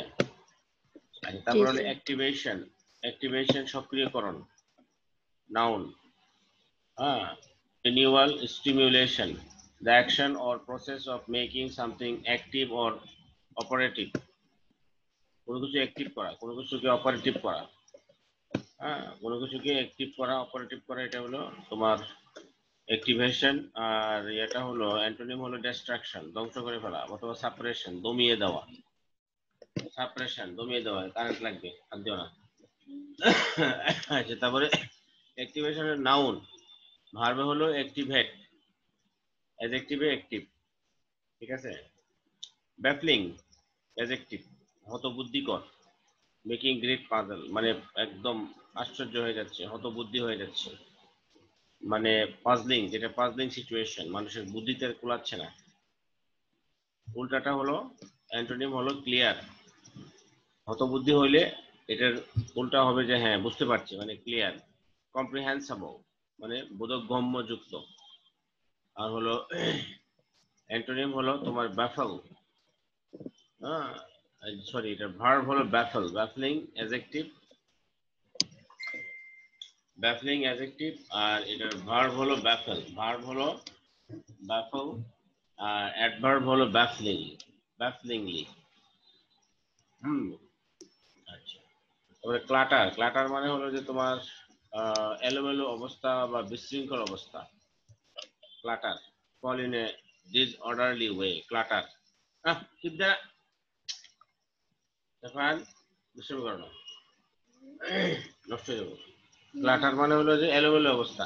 আচ্ছা, জি তারপর হলো স্যার। অ্যাক্টিভেশন, অ্যাক্টিভেশন সক্রিয়করণ, নাউন। হ্যাঁ, renewal, stimulation, the action or process of making something active or operative, কোনো কিছু অ্যাক্টিভ করা, কোনো কিছুকে অপারেটিভ করা। হ্যাঁ, কোনো কিছুকে অ্যাক্টিভ করা, অপারেটিভ করা, এটা হলো তোমার অ্যাক্টিভেশন। আর এটা হলো অ্যান্টোনিম হলো ডিস্ট্রাকশন, ধ্বংস করে ফেলা, অথবা সাপ্রেশন, দমিয়ে দেওয়া। সাপ্রেশন, দমিয়ে দেওয়া, কারেন্ট লাগবে, আর দিও না। আচ্ছা, তারপরে অ্যাক্টিভেশনের নাউন, ভার্বে হলো অ্যাক্টিভেট, অ্যাডজেক্টিভে অ্যাক্টিভ, ঠিক আছে। ব্যাফলিং, অ্যাডজেক্টিভ, হতবুদ্ধিকর। মেকিং গ্রেট পাজল, মানে একদম আশ্চর্য হয়ে যাচ্ছে, হতবুদ্ধি হয়ে যাচ্ছে, মানে পাজলিং, যেটা পাজলিং সিচুয়েশন, মানুষের বুদ্ধিতে কুলাচ্ছে না। উল্টাটা হলো অ্যান্টোনিম হলো ক্লিয়ার। হতবুদ্ধি হইলে এটার উল্টা হবে যে হ্যাঁ বুঝতে পারছি, মানে ক্লিয়ার। কম্প্রিহেন্সিবল মানে বোধগম্য যুক্ত। আর হলো অ্যান্টোনিম হলো তোমার ব্যাফল, হ্যাঁ সরি, এটা ভার্ব হলো ব্যাফল, ব্যাফলিং অ্যাডজেক্টিভ, ব্যাফলিং অ্যাডজেক্টিভ। আর এটার ভার্ব হলো ব্যাফল, ভার্ব হলো ব্যাফল, আর অ্যাডভার্ব হলো ব্যাফলিং, ব্যাফলিংলি। হুম। আচ্ছা, তারপরে ক্লাটার, ক্লাটার মানে হলো যে তোমার এলোমেলো অবস্থা বা বিশৃঙ্খল অবস্থা। Clutter, fall in a disorderly way, clutter. ঠিক না? এখন বিশ্রাম করো না, নষ্ট হয়ে যাবো। ক্লাটার মানে হলো যে এলোমেলো অবস্থা,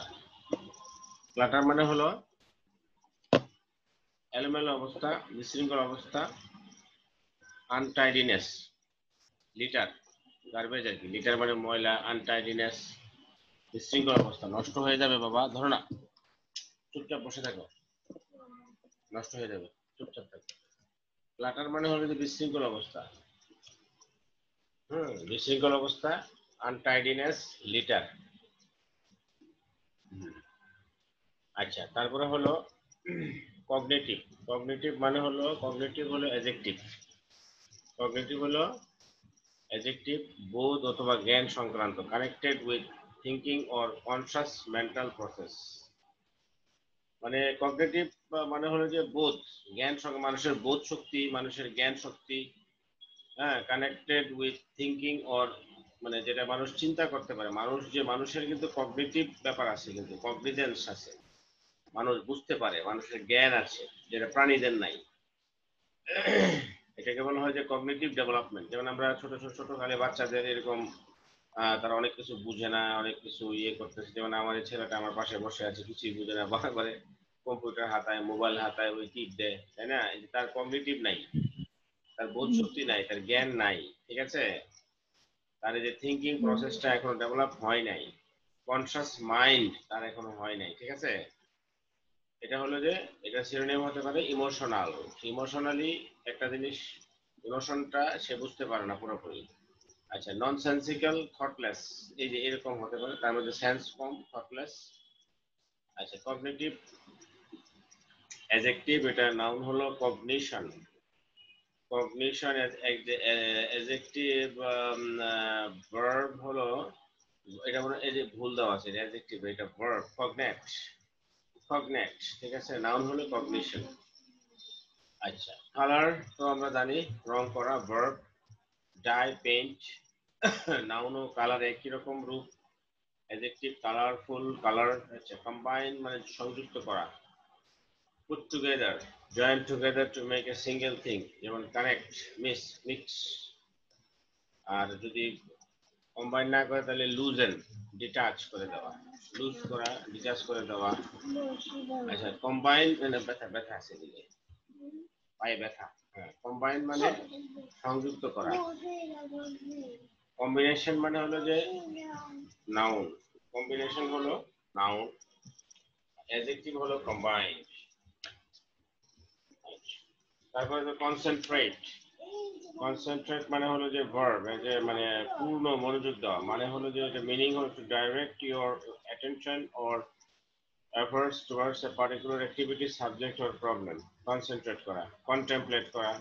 ক্লাটার মানে হলো এলোমেলো অবস্থা, বিশৃঙ্খল অবস্থা, আনটাইডিনেস। লিটার, গার্বেজ আর কি, লিটার মানে ময়লা, আনটাইডিনেস বিশৃঙ্খল অবস্থা, নষ্ট হয়ে যাবে বাবা, ধরো না, চুপচাপ বসে থাকো, নষ্ট হয়ে যাবে, চুপচাপ থাকো। ক্লাটার মানে হলো যে বিশৃঙ্খল অবস্থা, বিশৃঙ্খল অবস্থা, আনটাইডিনেস, লিটার। আচ্ছা, তারপরে হলো কগনিটিভ, কগনিটিভ মানে হলো, কগনিটিভ হলো অ্যাডজেক্টিভ, কগনিটিভ হলো অ্যাডজেক্টিভ, বোধ অথবা জ্ঞান সংক্রান্ত, connected with thinking or conscious mental process. মানে কগনিটিভ মানে হলো যে বোধ, জ্ঞান, মানুষের বোধ শক্তি, মানুষের জ্ঞান শক্তি, হ্যাঁ, কানেক্টেড উইথ থিঙ্কিং অর, মানে যেটা মানুষ চিন্তা করতে পারে, মানুষ যে, মানুষের কিন্তু কগনিটিভ ব্যাপার আছে, কিন্তু কগনিজেন্স আছে, মানুষ বুঝতে পারে, মানুষের জ্ঞান আছে, যেটা প্রাণীদের নাই। এটাকে বলা হয় যে কগনিটিভ ডেভেলপমেন্ট। যেমন আমরা ছোট ছোট ছোট কালে বাচ্চাদের এরকম তারা অনেক কিছু বুঝে না, অনেক কিছু ইয়ে করতেছে, যেমন আমার এই ছেলেটা আমার পাশে বসে আছে, কিছুই বুঝে না, বারে কম্পিউটার হাতায়, মোবাইল হাতায়, ওই টিপ দেয়, তাই না? এই যে তার কগনিটিভ নাই, তার বোধ শক্তি নাই, তার জ্ঞান নাই, ঠিক আছে। তার এই যে থিঙ্কিং প্রসেসটা এখনো ডেভেলপ হয় নাই, কনসাস মাইন্ড তার এখনো হয় নাই, ঠিক আছে। এটা হলো যে, এটা সিনোনিম হতে পারে ইমোশনাল, ইমোশনালি একটা জিনিস, ইমোশনটা সে বুঝতে পারে না পুরোপুরি। আচ্ছা, নন সেন্সিক্যাল, থটলেস, এই যে এরকম হতে পারে, তার মধ্যে সেন্স কম, থটলেস। আচ্ছা, কগনিটিভ অ্যাডজেক্টিভ, এটা নাউন হলো কগনিশন, কগনিশন অ্যাডজেক্টিভ, ভার্ব হলো এটা মনে এই যে ভুল দেওয়া আছে অ্যাডজেক্টিভ, এটা ভার্ব কগনেট, কগনেট ঠিক আছে। নাউন হলো কগনিশন। আচ্ছা, কালার তো আমরা জানি রং করা, ভার্ব। ডাই, পেইন্ট, নাউন ও কালার একই রকম রূপ। Adjective colourful, colour. আচ্ছা, কম্বাইন মানে সংযুক্ত করা। Put together, join together to make a single thing, যেমন কানেক্ট, মিক্স। আর যদি কম্বাইন না করে তাহলে লুজেন, ডিটাচ করে দেওয়া, লুজ করা, ডিটাচ করে দেওয়া। আচ্ছা, কম্বাইন মানে ব্যথা, ব্যথা আছে দিলে পায়ে ব্যথা। হ্যাঁ, কম্বাইন মানে সংযুক্ত করা। কম্বিনেশন মানে হলো যে নাউন, কম্বিনেশন হলো নাউন, অ্যাডজেক্টিভ হলো কম্বাইন। তারপরে তো কনসেন্ট্রেট, কনসেন্ট্রেট মানে হলো যে ভার্ব, যে মানে পূর্ণ মনোযোগ দেওয়া, মানে হলো যে এটা মিনিং হলো to direct your attention or efforts towards a particular activity, subject or problem. Concentrate করা, কন্টেমপ্লেট করা,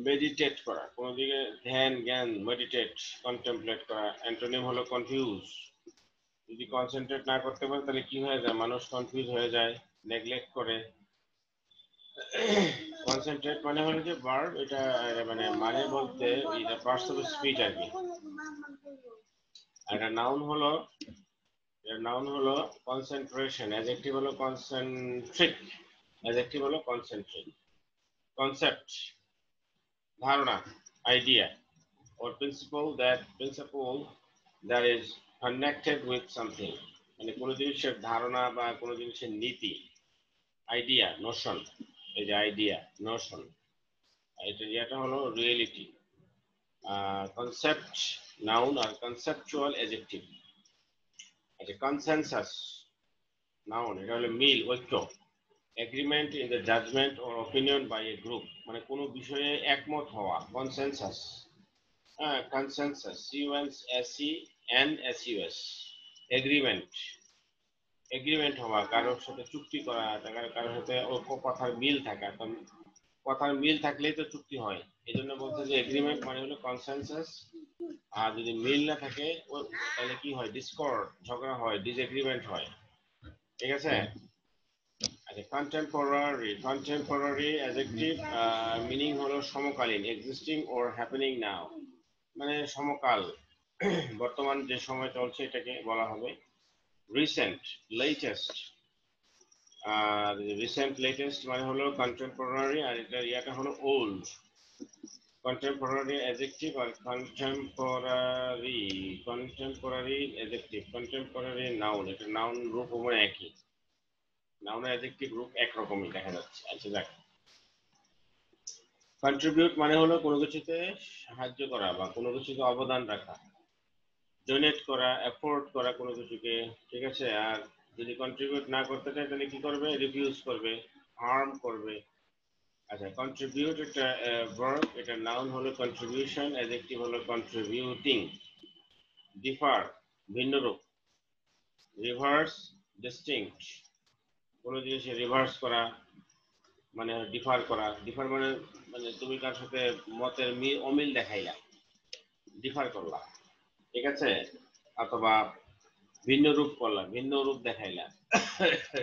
মেডিটেট করা, কোনো দিকে ধ্যান জ্ঞান, মেডিটেট, কন্টেমপ্লেট করা। অ্যান্টোনিম হলো কনফিউজ। যদি কনসেন্ট্রেট না করতে পারে তাহলে কি হয়ে যায়, মানুষ কনফিউজ হয়ে যায়, নেগলেক্ট করে। কনসেন্ট্রেট মানে হলো যে ভার্ব, এটা মানে বলতে এটা পার্টস অফ স্পিচ আর কি। এটা নাউন হলো, এর নাউন হলো কনসেন্ট্রেশন, অ্যাডজেক্টিভ হলো কনসেন্ট্রিক, অ্যাডজেক্টিভ হলো কনসেন্ট্রিক। কনসেপ্ট ধারণা, idea, or principle that is connected with something, মানে কোনো জিনিসের ধারণা বা কোনো জিনিসের নীতি। আইডিয়া, নোশন, এই যে আইডিয়া, নোশন, এটা হলো রিয়েলিটি। কনসেপ্ট নাউন আর কনসেপচুয়াল অ্যাডজেক্টিভ। আচ্ছা, কনসেনসাস নাউন, এটা হলো মিল, ঐক্য। Agreement in the judgement or opinion by a group, মানে কোনো বিষয়ে একমত হওয়া, কনসেনসাস। হ্যাঁ, কনসেনসাস, CONSENSUS। এগ্রিমেন্ট, এগ্রিমেন্ট হওয়া, কারোর সাথে চুক্তি করা, কারোর সাথে কথার মিল থাকা। কথার মিল থাকলেই তো চুক্তি হয়, এই জন্য বলছে যে এগ্রিমেন্ট মানে হলো কনসেনসাস। আর যদি মিল না থাকে তাহলে কি হয়, ডিসকর্ড, ঝগড়া হয়, ডিসএগ্রিমেন্ট হয়, ঠিক আছে। আচ্ছা, কন্টেম্পোরারি, কন্টেম্পোরারি অ্যাডজেক্টিভ, মিনিং হলো সমকালীন, এক্সিস্টিং অর হ্যাপেনিং নাও, মানে সমকাল, বর্তমান যে সময় চলছে এটাকে বলা হবে। Recent, latest. আর রিসেন্ট লেটেস্ট মানে হলো কন্টেম্পোরারি, আর এটা হলো ওল্ড। কন্টেম্পোরারি অ্যাডজেক্টিভ আর contemporary, contemporary adjective, contemporary noun, এটা নাউন রূপ মানে একই, নাউন অ্যাডজেক্টিভ রূপ একরকমই দেখা যাচ্ছে। আচ্ছা, দেখ, কন্ট্রিবিউট মানে হলো কোনো কিছুতে সাহায্য করা বা কোনো কিছুতে অবদান রাখা। ডোনেট করা, এফোর্ড করা কোনো কিছুকে, ঠিক আছে। আর যদি কন্ট্রিবিউট না করতে চায় তাহলে কি করবে, রিফিউজ করবে, হার্ম করবে। আচ্ছা, কন্ট্রিবিউট এটা ভার্ব, এটা নাউন হলো কন্ট্রিবিউশন, অ্যাডজেক্টিভ হলো কন্ট্রিবিউটিং। ডিফার, ভিন্নরূপ। রিভার্স, ডিস্টিংক্ট, কোনো জিনিসের রিভার্স করা মানে ডিফার করা। ডিফার মানে মানে তুমি কার সাথে মতের অমিল দেখাইলা, ডিফার করলা, ঠিক আছে। অথবা ভিন্ন রূপ করলা, ভিন্ন রূপ দেখাইলা,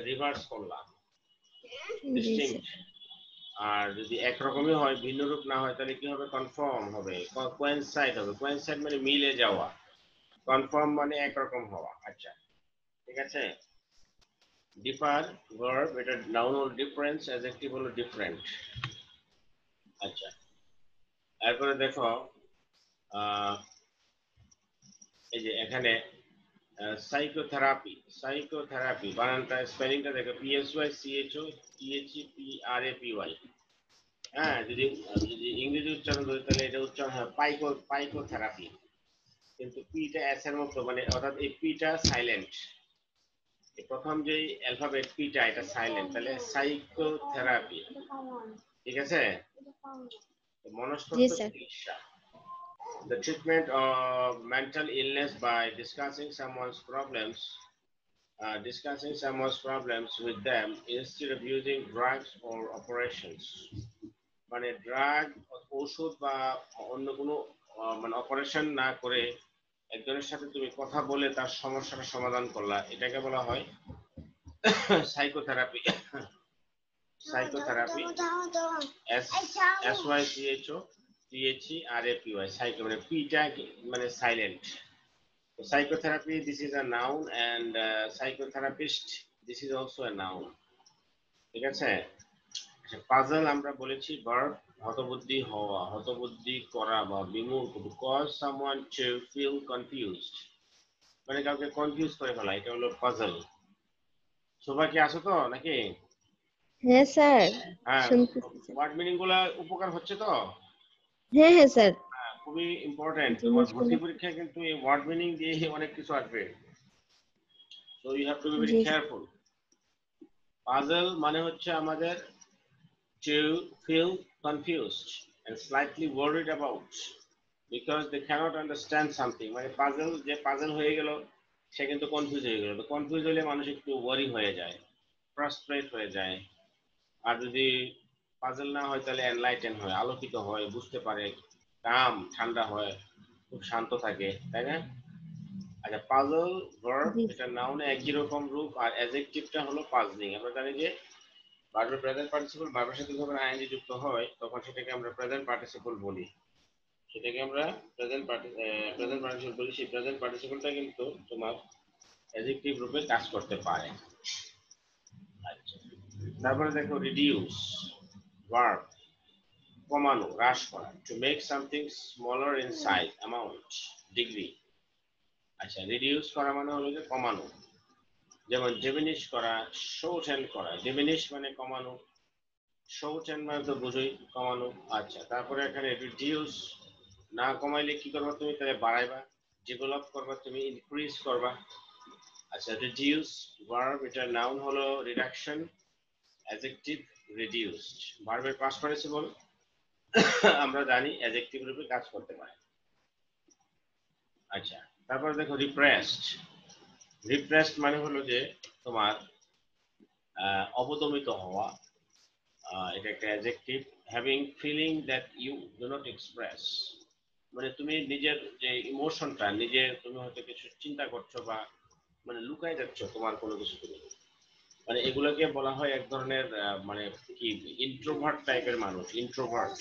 রিভার্স করলা, জি স্যার। ডিস্টিংক্ট। আর যদি একরকমই হয়, ভিন্ন রূপ না হয়, তাহলে কি হবে, কনফার্ম হবে, কোয়েনসাইড হবে। কোয়েনসাইড মানে মিলে যাওয়া, কনফার্ম মানে একরকম হওয়া। আচ্ছা, ঠিক আছে। ডিফার ভার্ব, এটা নাউন হলো ডিফারেন্স, অ্যাডজেক্টিভ হলো ডিফারেন্ট। আচ্ছা, এরপরে দেখো, এই যে এখানে সাইকোথেরাপি, সাইকোথেরাপি বানানটা স্পেলিংটা দেখো, PSYCHOTHEPRAPY। হ্যাঁ, যদি যদি ইংরেজি উচ্চারণ করি তাহলে এটা উচ্চারণ হয় পাইকোথেরাপি, কিন্তু পিটা এস এর মতো, মানে অর্থাৎ এই পিটা সাইলেন্ট, প্রথম যে অ্যালফাবেট পিটা এটা সাইলেন্ট, তাহলে সাইকোথেরাপি, ঠিক আছে। জি মনস্তত্ত্ব স্যার। চিকিৎসা, the treatment of mental illness by discussing someone's problems with them instead of using drugs or operations. মানে ড্রাগ, ওষুধ বা অন্য কোনো মানে অপারেশন না করে একজনের সাথে তুমি কথা বলে তার সমস্যাটা সমাধান করলা, এটাকে বলা হয় সাইকোথেরাপি। সাইকোথেরাপি, SYCHOTHERAPY, সাইকো মানে পিটা মানে silent. Psychotherapy, this is a noun, and psychotherapist, this is also a noun. ঠিক আছে। পাজল আমরা বলেছি ভার্ব, হতবুদ্ধি হওয়া, হতবুদ্ধি করা বা বিমূঢ়, cause someone to feel confused, মানে কাউকে কনফিউজ করে ফেলা, এটা হলো পাজল। শোভা কি আছো তো নাকি? হ্যাঁ স্যার, হ্যাঁ, শুনতেছি স্যার। ওয়ার্ড মিনিং গুলা উপকার হচ্ছে তো? হ্যাঁ হ্যাঁ স্যার, হ্যাঁ, খুবই ইম্পর্টেন্ট। তোমার জিনিসগুলো। ভর্তি পরীক্ষায় কিন্তু এই ওয়ার্ড মিনিং দিয়ে অনেক কিছু আসবে, so you have to be very জি স্যার। কেয়ারফুল। পাজল মানে হচ্ছে আমাদের to feel confused and slightly worried about because they cannot understand something, মানে পাজল, যে পাজল হয়ে গেল সে কিন্তু কনফিউজ হয়ে গেল। তো কনফিউজ হলে মানুষ একটু ওয়ারি হয়ে যায়, ফ্রাস্ট্রেট হয়ে যায়। আর যদি পাজল না হয় তাহলে এনলাইটেন হয়, আলোকিত হয়, বুঝতে পারে, কাম ঠান্ডা হয়, খুব শান্ত থাকে, তাই না? আচ্ছা, পাজল ভার্ব জি এটা নাউনে একই রকম রূপ, আর অ্যাডজেক্টিভটা হলো পাজলিং। আমরা জানি যে ভার্বের প্রেজেন্ট পার্টিসিপল ভার্বের সাথে যখন আইএনজি যুক্ত হয় তখন সেটাকে আমরা প্রেজেন্ট পার্টিসিপল বলি, সেটাকে আমরা প্রেজেন্ট পার্টিসিপল বলি। সেই প্রেজেন্ট পার্টিসিপলটা কিন্তু তোমার অ্যাডজেক্টিভ রূপে কাজ করতে পারে। আচ্ছা, তারপরে দেখো রিডিউস ভার্ব, কমানো, হ্রাস করা, to make something smaller in size, amount, degree. আচ্ছা, রিডিউস করা মানে হলো যে কমানো, যেমন ডিমিনিশ করা, শর্টেন করা। ডিমিনিশ মানে কমানো, শর্টেন মানে তো বুঝোই কমানো। আচ্ছা, তারপরে এখানে রিডিউস না কমাইলে কি করবা তুমি, তাহলে বাড়াইবা। ডেভেলপ করবা তুমি, ইনক্রিজ করবা। আচ্ছা, রিডিউস ভার্ব এটা নাউন হলো রিডাকশন, অ্যাডজেক্টিভ রিডিউসড। ভার্বের পাস্ট পার্টিসিপল আমরা জানি অ্যাডজেক্টিভ রূপে কাজ করতে পারে। আচ্ছা, তারপরে দেখো রিপ্রেসড। রিপ্রেসড মানে হলো যে তোমার অবদমিত হওয়া, এটা একটা adjective. Having feeling that you do not express, মানে তুমি নিজের যে ইমোশনটা, নিজে তুমি হয়তো কিছু চিন্তা করছো বা মানে লুকায় যাচ্ছ তোমার কোনো কিছু তুমি, মানে এগুলোকে বলা হয় এক ধরনের মানে কি ইন্ট্রোভার্ট টাইপের মানুষ। ইন্ট্রোভার্ট,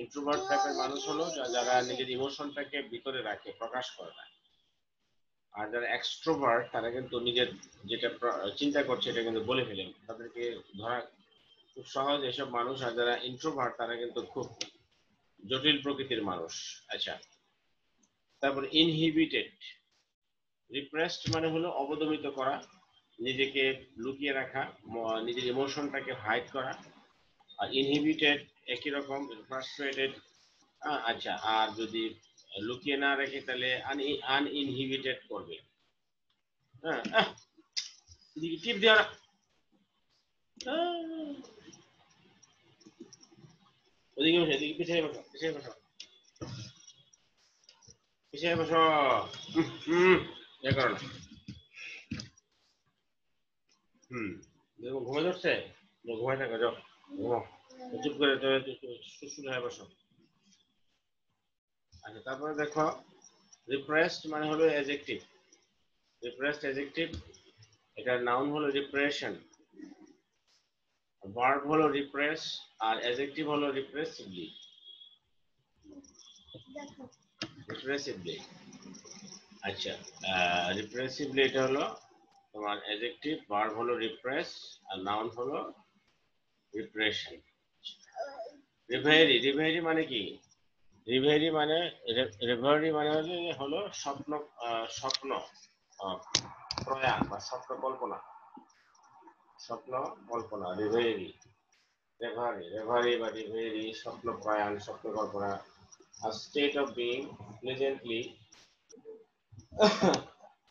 ইন্ট্রোভার্ট টাইপের মানুষ হলো যারা নিজের ইমোশনটাকে ভিতরে রাখে, প্রকাশ করে না। আর যারা এক্সট্রোভার্ট তারা কিন্তু নিজের যেটা চিন্তা করছে এটা কিন্তু বলে ফেলে, তাদেরকে ধরা খুব সহজ এসব মানুষ। আর যারা ইন্ট্রোভার্ট তারা কিন্তু খুব জটিল প্রকৃতির মানুষ। আচ্ছা, তারপর ইনহিবিটেড। রিপ্রেসড মানে হলো অবদমিত করা, নিজেকে লুকিয়ে রাখা, নিজের ইমোশনটাকে হাইড করা। আর ইনহিবিটেড একই রকম, ফ্রাস্ট্রেটেড। আচ্ছা, আর যদি লুকিয়ে না রেখে তাহলে আনইনহিবিটেড করবে। হ্যাঁ, এদিকে টিপ দেওয়া না। আহ, ওদিকে বসে, এদিকে পিছিয়ে বসো, পিছিয়ে বসো, পিছিয়ে বসো। হুম, এ করো না। হুম, দেখো ঘুমে ধরছে, ঘুমাই থাকো, যাও ঘুমাও, চুপ করে সুস্থ হয়ে বসো। আচ্ছা, তারপরে দেখো রিপ্রেসড মানে হলো অ্যাডজেক্টিভ। রিপ্রেসড অ্যাডজেক্টিভ, এটার নাউন হলো রিপ্রেশন, ভার্ব হলো রিপ্রেস, আর অ্যাডজেক্টিভ হলো রিপ্রেসিভলি। রিপ্রেসিভলি, আচ্ছা, রিপ্রেসিভলি এটা হলো তোমার অ্যাডজেক্টিভ, ভার্ব হলো রিপ্রেস, আর নাউন হলো রিপ্রেশন। রিভেরি, রিভেরি মানে কি? রিভেরি মানে রিভারি মানে হলো স্বপ্ন, স্বপ্ন প্রয়াণ বা স্বপ্ন কল্পনা, স্বপ্ন কল্পনা, রিভেরি। রেভারি, রেভারি বা রিভেরি, স্বপ্ন প্রয়াণ, স্বপ্ন কল্পনা। A state of being pleasantly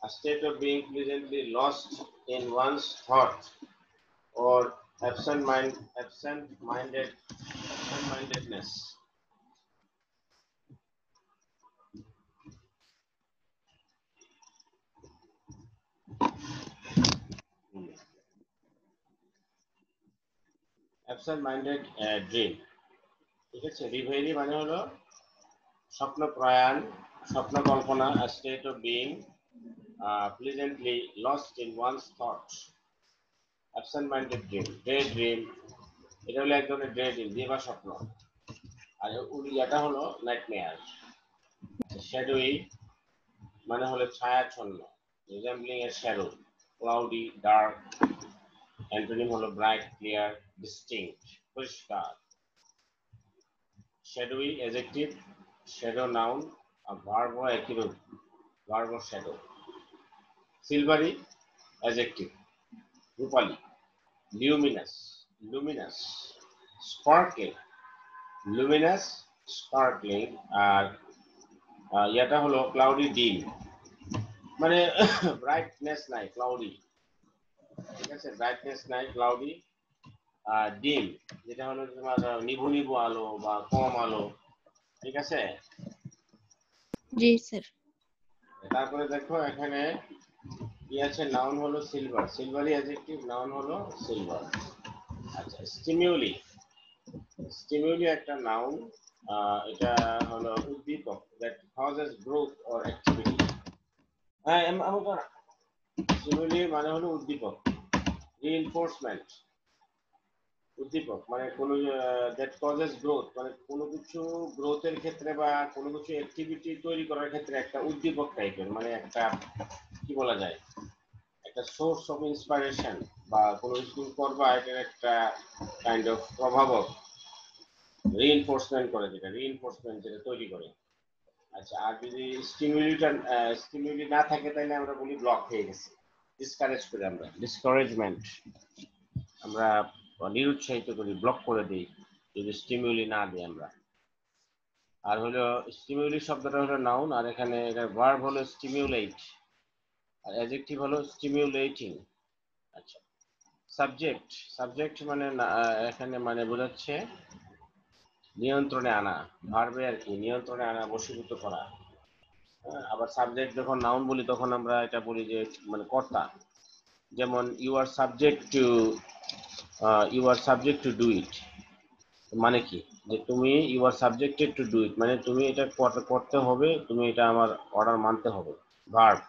a state of being pleasantly lost in one's thought, or absent mindedness. Absent minded dream। ঠিক আছে, রিভেরি মানে হলো স্বপ্ন প্রয়াণ, স্বপ্ন কল্পনা, a state of being pleasantly lost in one's thoughts, absent-minded dream, daydream, এটা হলো এক ধরনের daydream, দিবা স্বপ্ন। আর এটা হলো nightmare। shadowy মানে হলো ছায়াচ্ছন্ন, resembling a shadow, cloudy, dark, antonym হলো ব্রাইট, ক্লিয়ার, ডিস্টিংক্ট, পরিষ্কার। shadowy adjective, shadow noun, আর verb হয় একই রূপ, verb of shadow। silvery adjective, Rupali, luminous, luminous, sparkling, luminous, sparkling। আর এটা হলো cloudy, dim, মানে ব্রাইটনেস নাই, ক্লাউডি, ঠিক আছে, ব্রাইটনেস নাই, ক্লাউডি। আর ডিম যেটা হলো তোমার নিভু নিভু আলো বা কম আলো, ঠিক আছে। জি স্যার। তারপরে দেখো এখানে কি আছে, নাউন হলো সিলভার, সিলভারি অ্যাডজেক্টিভ, নাউন হলো সিলভার। আচ্ছা, স্টিমিউলি, স্টিমিউলি একটা নাউন, এটা হলো উদ্দীপক, that causes growth or activity. হ্যাঁ, আমরা স্টিমিউলি মানে হলো উদ্দীপক, রিইনফোর্সমেন্ট, উদ্দীপক মানে কোনো দ্যাট কজেস গ্রোথ, মানে কোনো কিছু গ্রোথের ক্ষেত্রে বা কোনো কিছু অ্যাক্টিভিটি তৈরি করার ক্ষেত্রে একটা উদ্দীপক টাইপের, মানে একটা কি বলা যায়, একটা সোর্স অফ ইন্সপিরেশন, বা কোনো কিছু করবা এটার একটা কাইন্ড অফ প্রভাবক, রিইনফোর্সমেন্ট করে, যেটা রিইনফোর্সমেন্ট যেটা তৈরি করে। আচ্ছা, আর যদি স্টিমিউলি না থাকে তাহলে আমরা বলি ব্লক হয়ে গেছে, ডিসকারেজ করি আমরা, ডিসকারেজমেন্ট, আমরা নিরুৎসাহিত করি, ব্লক করে দিই যদি স্টিমিউলি না দিই আমরা। আর হলো স্টিমিউলি শব্দটা হলো নাউন, আর এখানে এটার ভার্ব হলো স্টিমিউলেট, আর অ্যাডজেক্টিভ হলো স্টিমিউলেটিং। আচ্ছা, সাবজেক্ট, সাবজেক্ট মানে এখানে মানে বোঝাচ্ছে নিয়ন্ত্রণে আনা, ভার্বে আর কি, নিয়ন্ত্রণে আনা, বশীভূত করা। আবার সাবজেক্ট যখন নাউন বলি তখন আমরা এটা বলি যে মানে কর্তা, যেমন you are subject to do it, মানে কি, যে তুমি you are subjected to do it, মানে তুমি এটা করতে হবে, তুমি এটা আমার অর্ডার মানতে হবে, ভার্ব।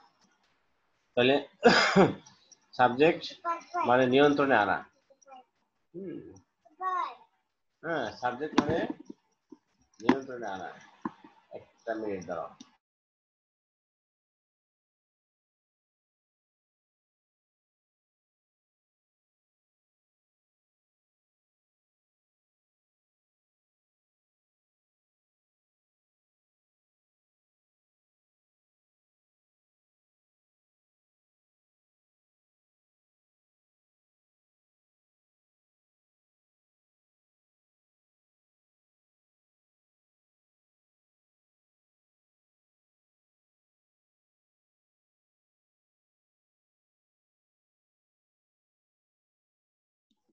তাহলে সাবজেক্ট মানে নিয়ন্ত্রণে আনা। হ্যাঁ, সাবজেক্ট মানে নিয়ন্ত্রণে আনা। একটা মিনিট দাঁড়াও।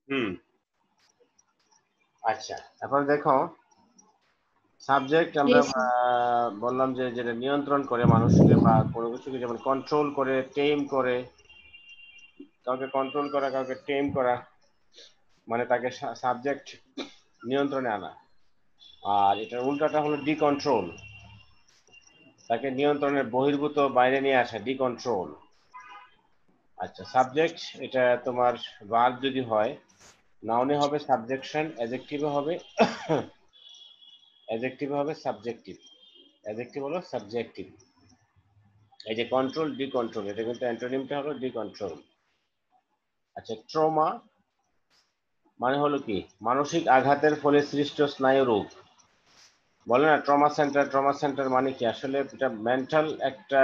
হুম, আচ্ছা, এখন দেখো সাবজেক্ট জি আমরা স্যার। বললাম যে যেটা নিয়ন্ত্রণ করে মানুষকে বা কোনো কিছুকে, যেমন কন্ট্রোল করে, টেম করে, কাউকে কন্ট্রোল করা, কাউকে টেম করা, মানে তাকে সাবজেক্ট নিয়ন্ত্রণে আনা। আর এটার উল্টাটা হলো ডিকন্ট্রোল, তাকে নিয়ন্ত্রণের বহির্ভূত, বাইরে নিয়ে আসা, ডিকন্ট্রোল। আচ্ছা, সাবজেক্ট এটা তোমার ভার্ব যদি হয়, নাউনে হবে সাবজেকশন, অ্যাডজেক্টিভে হবে সাবজেক্টিভ, অ্যাডজেক্টিভ হলো সাবজেক্টিভ। এই যে কন্ট্রোল, ডিকন্ট্রোল, এটা কিন্তু অ্যান্টোনিমটা হলো ডিকন্ট্রোল। আচ্ছা, ট্রমা মানে হলো কি, মানসিক আঘাতের ফলে সৃষ্ট স্নায়ু রোগ। বলে না ট্রমা সেন্টার, ট্রমা সেন্টার মানে কি, আসলে এটা মেন্টাল একটা,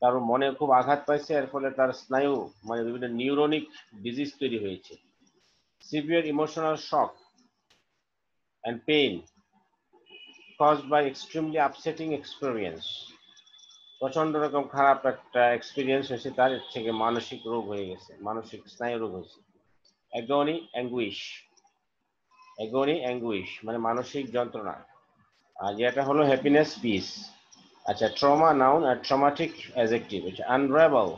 তার মনে খুব আঘাত পাইছে, এর ফলে তার স্নায়ু মানে বিভিন্ন নিউরনিক ডিজিজ তৈরি হয়েছে। Severe emotional shock and pain caused by extremely upsetting experience, প্রচন্ড রকম খারাপ একটা এক্সপিরিয়েন্স হয়েছে, তার থেকে মানসিক রোগ হয়ে গেছে, মানসিক স্নায়ু রোগ হয়েছে। অ্যাগনি অ্যাঙ্গুইশ, অ্যাগনি অ্যাঙ্গুইশ মানে মানসিক যন্ত্রণা। আর যেটা হলো হ্যাপিনেস, পিস। আচ্ছা, ট্রমা নাউন আর ট্রমাটিক অ্যাডজেক্টিভ। আনরেবল,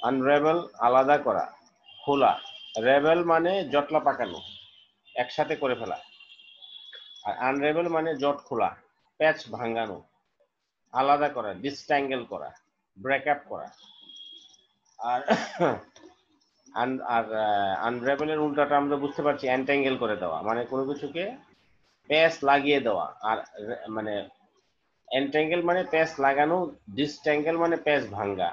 আনরেবেল আলাদা করা, খোলা। রেবেল মানে জটলা পাকানো, একসাথে করে ফেলা। আর আনরেবেল মানে জট খোলা, প্যাচ ভাঙানো। আলাদা করা, ডিসট্যাঙ্গেল করা, ব্রেকআপ করা। আর আর আনরেবেলের উল্টাটা আমরা বুঝতে পারছি এন্ট্যাঙ্গেল করে দেওয়া, মানে কোনো কিছুকে প্যাচ লাগিয়ে দেওয়া। আর মানে এন্ট্যাঙ্গেল মানে প্যাচ লাগানো, ডিসট্যাঙ্গেল মানে প্যাচ ভাঙ্গা,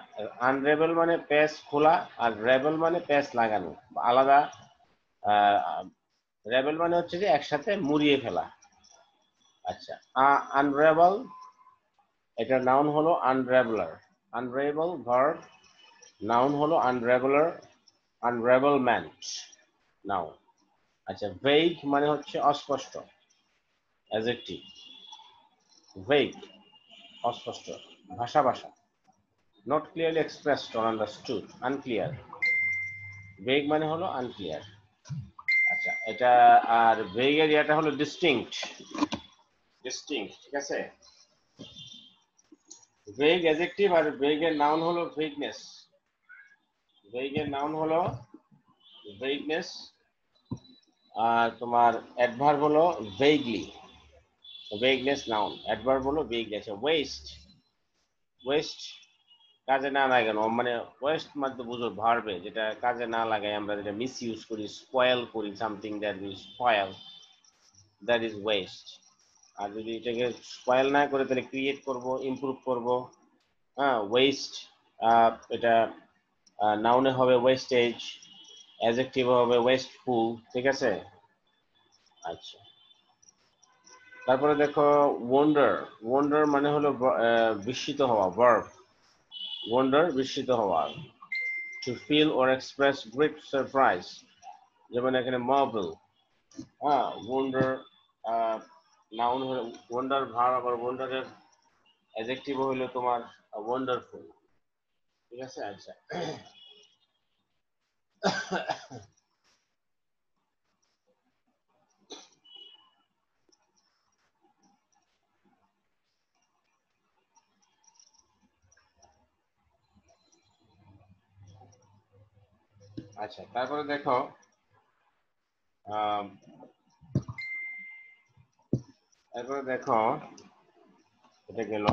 আনরেবেল মানে প্যাচ খোলা, আর রেবেল মানে প্যাচ লাগানো আলাদা। রেবেল মানে হচ্ছে যে একসাথে মুড়িয়ে ফেলা। আচ্ছা, আনরেবল, এটার নাউন হলো আনরেবলার। আনরেবল ভার্ব, নাউন হলো আনরেবলার, আনরেবলমেন্ট নাউন। আচ্ছা, ভেগ মানে হচ্ছে অস্পষ্ট, অ্যাডজেক্টিভ। ভেগ অস্পষ্ট, ভাষা ভাষা, not clearly expressed or understood, unclear. Vague মানে হলো আনক্লিয়ার। আচ্ছা, এটা আর ভেগের এটা হলো ডিস্টিংক্ট, ডিস্টিংক্ট, ঠিক আছে। ভেগ অ্যাডজেক্টিভ আর ভেগের নাউন হলো ভেগনেস। ভেগের নাউন হলো ভেগনেস, আর তোমার অ্যাডভার্ব হলো ভেগলি। ভেগনেস নাউন, অ্যাডভার্ব হলো ভেগনেস। ওয়েস্ট, ওয়েস্ট কাজে না লাগানো, মানে ওয়েস্ট মানে তো বুঝো ভার্বে, যেটা কাজে না লাগাই আমরা, যেটা মিস ইউজ করি, স্পয়েল করি, something that will spoil, that is waste. আর যদি এটাকে স্পয়েল না করে তাহলে ক্রিয়েট করব, ইমপ্রুভ করব, হ্যাঁ, ওয়েস্ট। এটা নাউনে হবে ওয়েস্টেজ, অ্যাডজেক্টিভ হবে ওয়েস্টফুল, ঠিক আছে। আচ্ছা, তারপরে দেখো ওয়ান্ডার। ওয়ান্ডার মানে হলো বিস্মিত হওয়া, ভার্ব। ওয়ান্ডার বিস্মিত হওয়া, to feel or express great surprise, যেমন এখানে মার্বেল। হ্যাঁ, ওয়ান্ডার নাউন হলো ওয়ান্ডার ভার্ব, আবার ওয়ান্ডারের অ্যাডজেক্টিভ হলো তোমার ওয়ান্ডারফুল, ঠিক আছে। আচ্ছা, আচ্ছা, তারপরে দেখো আহ, তারপরে দেখো এটা গেল।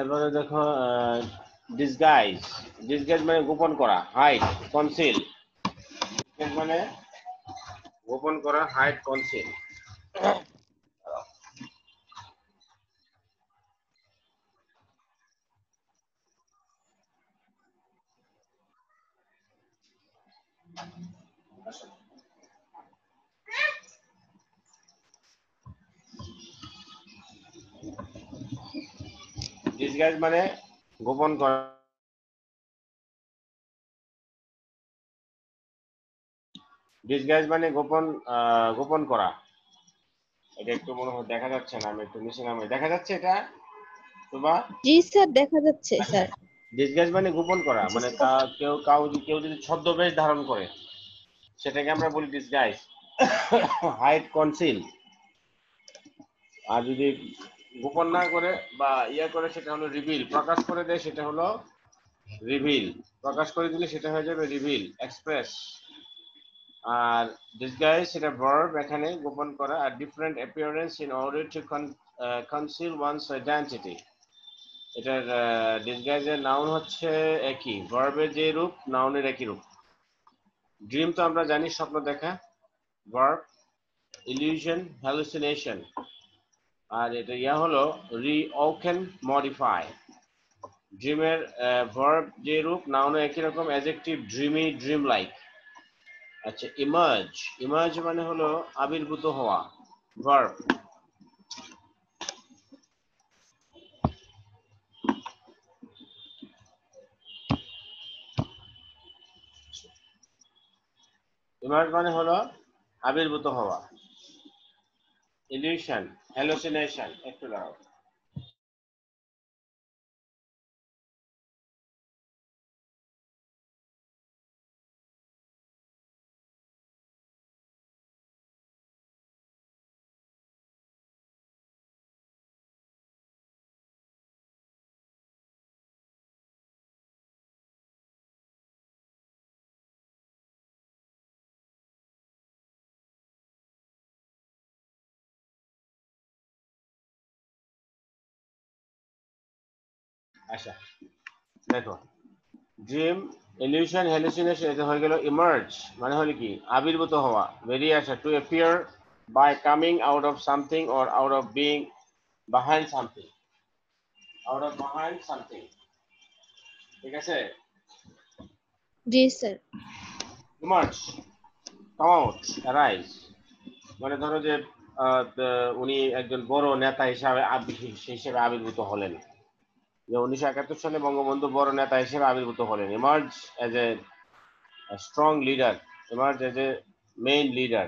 এবারে দেখো ডিসগাইজ। ডিসগাইজ মানে গোপন করা, হাইড, কনসিল। মানে গোপন করা, হাইড, কনসিল। ডিসগাইজ মানে গোপন করা। ডিসগাইজ মানে গোপন, গোপন করা। এটা একটু মনে হয় দেখা যাচ্ছে না, আমি একটু নিচে নামে, দেখা যাচ্ছে এটা তোবা? জি স্যার, দেখা যাচ্ছে আচ্ছা, স্যার। ডিসগাইজ মানে গোপন করা, জি মানে স্যার। কেউ যদি ছদ্মবেশ ধারণ করে সেটাকে আমরা বলি ডিসগাইজ। Hide, conceal. আর যদি গোপন না করে বা ইয়া করে সেটা হলো রিভিল, প্রকাশ করে দেয় সেটা হলো রিভিল। প্রকাশ করে দিলে সেটা হয়ে যাবে রিভিল, এক্সপ্রেস। আর ডিসগাইজ সেটা ভার্ব, এখানে গোপন করা। আর different appearance in order to conceal one's identity. এটার ডিসগাইজের নাউন হচ্ছে একই, ভার্বের যে রূপ নাউনের একই রূপ। ড্রিম তো আমরা জানি স্বপ্ন দেখা, ভার্ব। Illusion, hallucination. আর এটা ইয়া হলো রিওকেন, মডিফাই। ড্রিমের ভার্ব যে রূপ নাউনও একই রকম, অ্যাডজেক্টিভ ড্রিমি, ড্রিম লাইক। আচ্ছা, ইমার্জ। ইমার্জ মানে হলো আবির্ভূত হওয়া, ভার্ব। ইমার্জ মানে হলো আবির্ভূত হওয়া। ইলিউশন, হ্যালুসিনেশন, একটু দাঁড়াও। আচ্ছা দেখো, ড্রিম, ইলিউশন, হ্যালুসিনেশন, এটা হয়ে গেল ইমার্জ, মানে হলো কি আবির্ভূত হওয়া, বেরিয়ে আসা, to appear by coming out of something or out of being behind something, out of behind something, ঠিক আছে? জি sir. Emerge, come out, arise, মানে ধরো যে উনি একজন বড় নেতা হিসাবে হিসেবে আবির্ভূত হলেন, যে 1971 সালে বঙ্গবন্ধু বড় নেতা হিসেবে আবির্ভূত হলেন। Emerge as a strong leader, emerge as a main leader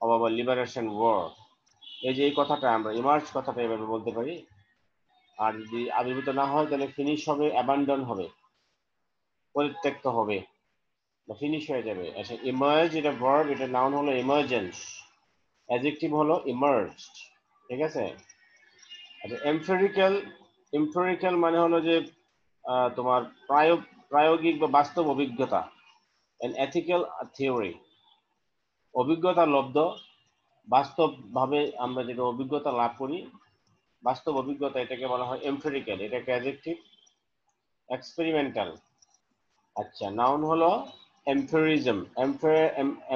of our liberation war. এই যে এই কথাটা আমরা ইমার্জ কথাটা এভাবে বলতে পারি। আর যদি আবির্ভূত না হয় তাহলে ফিনিশ হবে, অ্যাবান্ডন হবে, পরিত্যক্ত হবে বা ফিনিশ হয়ে যাবে। আচ্ছা ইমার্জ এটা ভার্ব, এটা নাউন হলো ইমার্জেন্স, অ্যাডজেক্টিভ হলো ইমার্জড, ঠিক আছে? আচ্ছা এমফেরিক্যাল, এমফেরিক্যাল মানে হলো যে তোমার প্রায়োগিক বা বাস্তব অভিজ্ঞতা, an ethical theory, অভিজ্ঞতা লব্ধ, বাস্তবভাবে আমরা যেটা অভিজ্ঞতা লাভ করি, বাস্তব অভিজ্ঞতা, এটাকে বলা হয় এমফেরিক্যাল, এটাকে অ্যাডজেক্টিভ। এক্সপেরিমেন্টাল, আচ্ছা নাউন হলো এমফেরিজম,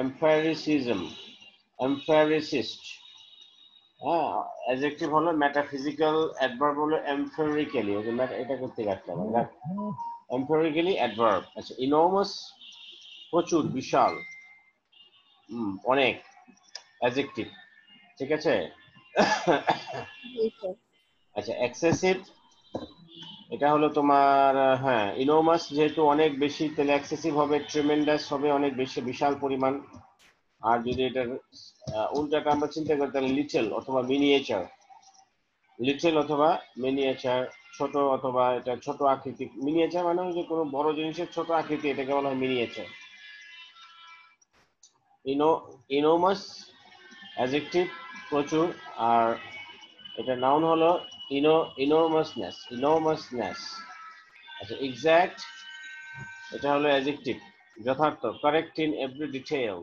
এমফেরিসিজম, এমফেরিসিস্ট, হ্যাঁ। অ্যাডজেক্টিভ হলো মেটাফিজিক্যাল, অ্যাডভার্ব হলো এমফেরিক্যালি, এটা করতে রাখতে হবে, এমফেরিক্যালি অ্যাডভার্ব। আচ্ছা ইনর্মাস, প্রচুর, বিশাল, অনেক, অ্যাডজেক্টিভ, ঠিক আছে? জি স্যার। আচ্ছা এক্সেসিভ, এটা হলো তোমার হ্যাঁ ইনোমাস, যেহেতু অনেক বেশি তাহলে এক্সেসিভ হবে, ট্রিমেন্ডাস হবে অনেক বেশি, বিশাল পরিমাণ। আর যদি এটার উল্টাটা আমরা চিন্তা করি তাহলে লিটল অথবা মিনিয়েচার, লিটল অথবা মিনিয়েচার, ছোট অথবা এটা ছোট আকৃতি। মিনিয়েচার মানে হচ্ছে কোনো বড় জিনিসের ছোট আকৃতি, এটাকে বলা হয় মিনিয়েচার। ইনোমাস অ্যাডজেক্টিভ, প্রচুর। আর এটা নাউন হলো ইনোমাসনেস, ইনোমাসনেস। আচ্ছা এক্সাক্ট, এটা হলো অ্যাডজেক্টিভ, যথার্থ, correct in every detail,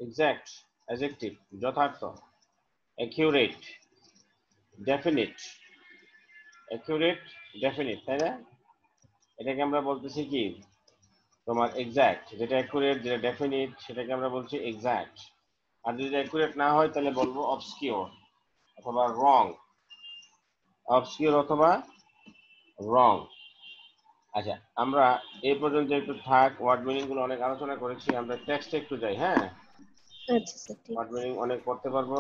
exact adjective, যথার্থ। অ্যাকিউরেট, ডেফিনিট, অ্যাকিউরেট, ডেফিনিট, তাই না? এটাকে আমরা বলতেছি কি তোমার এক্সাক্ট, যেটা অ্যাকুরেট, যেটা ডেফিনিট, সেটাকে আমরা বলছি এক্সাক্ট। আর যদি অ্যাকুরেট না হয় তাহলে বলবো অবসকিউর অথবা রং, অবসকিউর অথবা রং। আচ্ছা আমরা এই পর্যন্ত একটু থাক, ওয়ার্ড মিনিং গুলো অনেক আলোচনা করেছি, আমরা টেক্সটে একটু যাই, হ্যাঁ? আচ্ছা স্যার ঠিক ওয়ার্ড আছে। মিনিং অনেক পড়তে পারবো,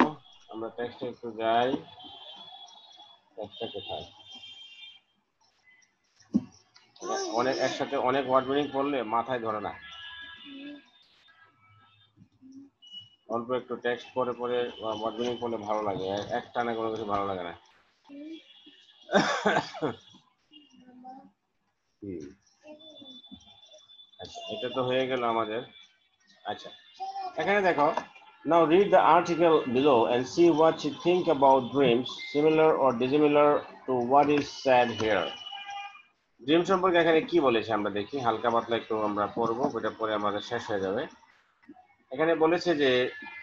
আমরা টেক্সটে একটু যাই। টেক্সটে কোথায়? অনেক একসাথে অনেক ওয়ার্ড মিনিং পড়লে মাথায় ধরে না, অল্প একটু টেক্সট পড়ে পড়ে ওয়ার্ড মিনিং পড়লে ভালো লাগে, একটানা কোনো কিছু ভালো লাগে না। আচ্ছা এটা তো হয়ে গেল আমাদের। আচ্ছা এখানে দেখো, now read the article below and see what you think about dreams, similar or dissimilar to what is said here. Dream সম্পর্কে এখানে কি বলেছে আমরা দেখি, হালকা পাতলা একটু আমরা পড়বো, এটা পরে আমাদের শেষ হয়ে যাবে। এখানে বলেছে যে,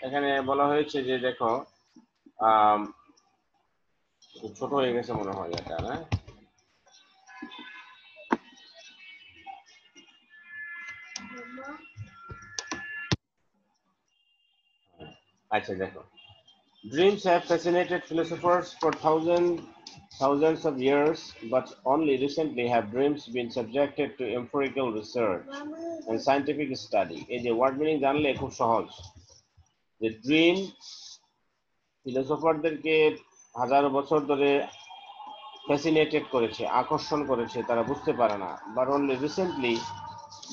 এখানে বলা হয়েছে যে দেখো ছোট হয়ে গেছে মনে হয় এটা, না? আচ্ছা দেখো, dreams have fascinated philosophers for thousands of years, but only recently have dreams been subjected to empirical research and scientific study. এই যে ওয়ার্ড মিনিং জানলে খুব সহজ, যে ড্রিম ফিলোসফারদেরকে হাজারো বছর ধরে ফ্যাসিনেটেড করেছে, আকর্ষণ করেছে, তারা বুঝতে পারে না। বাট অনলি রিসেন্টলি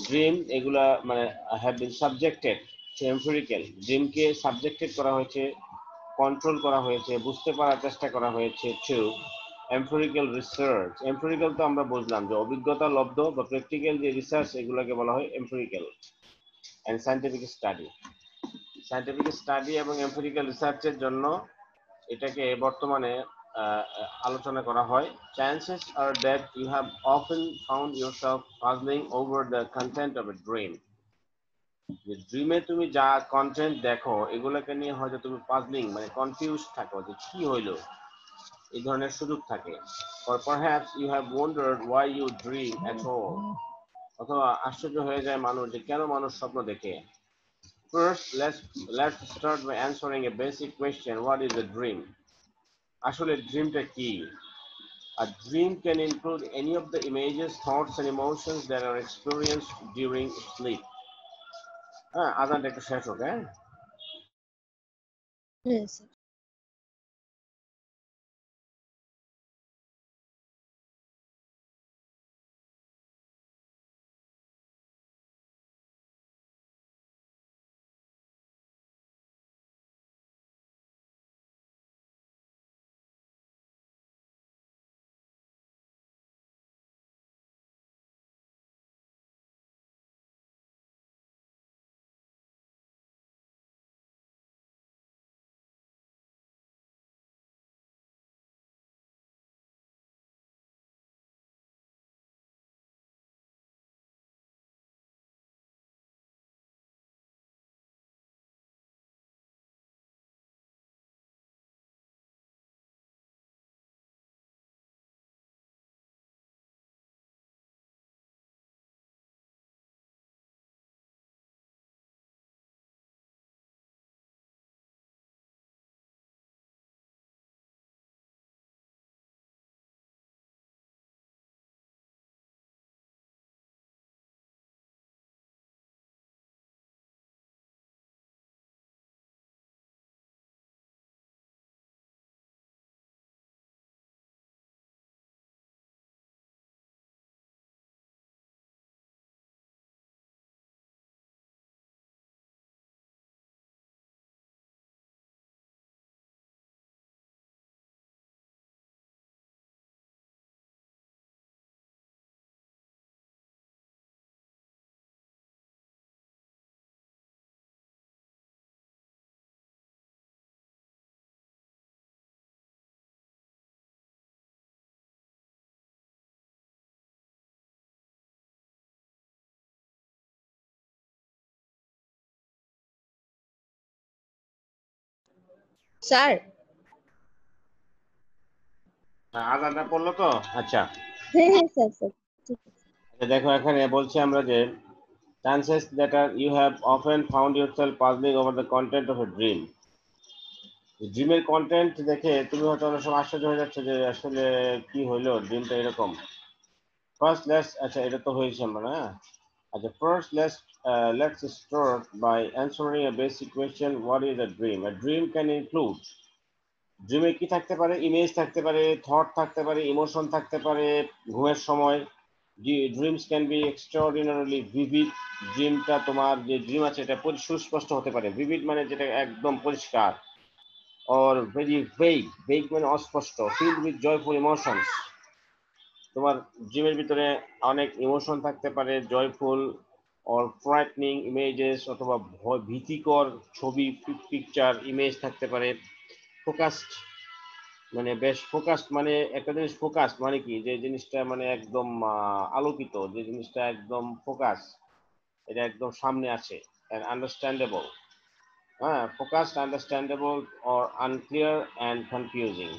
ড্রিম এগুলা মানে have been subjected to empirical, ড্রিমকে সাবজেক্টেড করা হয়েছে, কন্ট্রোল করা হয়েছে, বুঝতে পারার চেষ্টা করা হয়েছে টু এমপিরিক্যাল রিসার্চ। এমপিরিক্যাল তো আমরা বুঝলাম যে অভিজ্ঞতা লব্ধ বা প্র্যাকটিক্যাল যে রিসার্চ, এগুলোকে বলা হয় empirical. And scientific study, scientific study এবং এমপিরিক্যাল রিসার্চের জন্য এটাকে বর্তমানে আলোচনা করা হয়। Chances are that you have often found yourself puzzling over the content of a dream. যে ড্রিমে তুমি যা কন্টেন্ট দেখো এগুলোকে নিয়ে হয়তো তুমি পাজলিং মানে কনফিউজ থাকো যে কি হইলো, এই ধরনের সুযোগ থাকে। or perhaps you have wondered why you dream at all, অথবা আশ্চর্য হয়ে যায় মানুষ যে কেন মানুষ স্বপ্ন দেখে। First, let's start by answering a basic question: what is a dream? আসলে ড্রিমটা কি? A dream can include any of the images, thoughts and emotions that are experienced during sleep. হ্যাঁ, আজানটা একটু শেষ হোক। হ্যাঁ, হ্যাঁ স্যার। স্যার আজানটা পড়লো তো? আচ্ছা, হ্যাঁ হ্যাঁ স্যার স্যার ঠিক আছে। দেখো এখানে বলছি আমরা যে chances that are you have often found yourself puzzling over the content of a dream. ড্রিমের কন্টেন্ট দেখে তুমি হয়তো অনেক সময় আশ্চর্য হয়ে যাচ্ছে যে আসলে কি হইলো, ড্রিমটা এরকম। ফার্স্ট লেটস, আচ্ছা এটা তো হয়েছে আমরা না। আচ্ছা, first let's start by answering a basic question: what is a dream? A dream can include, ড্রিমে কি থাকতে পারে? ইমেজ থাকতে পারে, থট থাকতে পারে, ইমোশন থাকতে পারে। ঘুমের সময় ড্রিমস ক্যান বি এক্সট্রাঅর্ডিনারিলি ভিভিড, ড্রিমটা তোমার যে ড্রিম আছে এটা সুস্পষ্ট হতে পারে। ভিভিড মানে যেটা একদম পরিষ্কার। or very vague মানে অস্পষ্ট। filled with joyful emotions, তোমার ড্রিমের ভিতরে অনেক ইমোশন থাকতে পারে, জয়ফুল or frightening images, অথবা ভীতিকর ছবি, পিকচার, ইমেজ থাকতে পারে। ফোকাসড মানে বেশ ফোকাসড মানে একটা জিনিস ফোকাসড মানে কি, যে জিনিসটা মানে একদম আলোকিত, যে জিনিসটা একদম ফোকাস, এটা একদম সামনে আছে। আন্ডারস্ট্যান্ডেবল, হ্যাঁ, focused, understandable or unclear and confusing.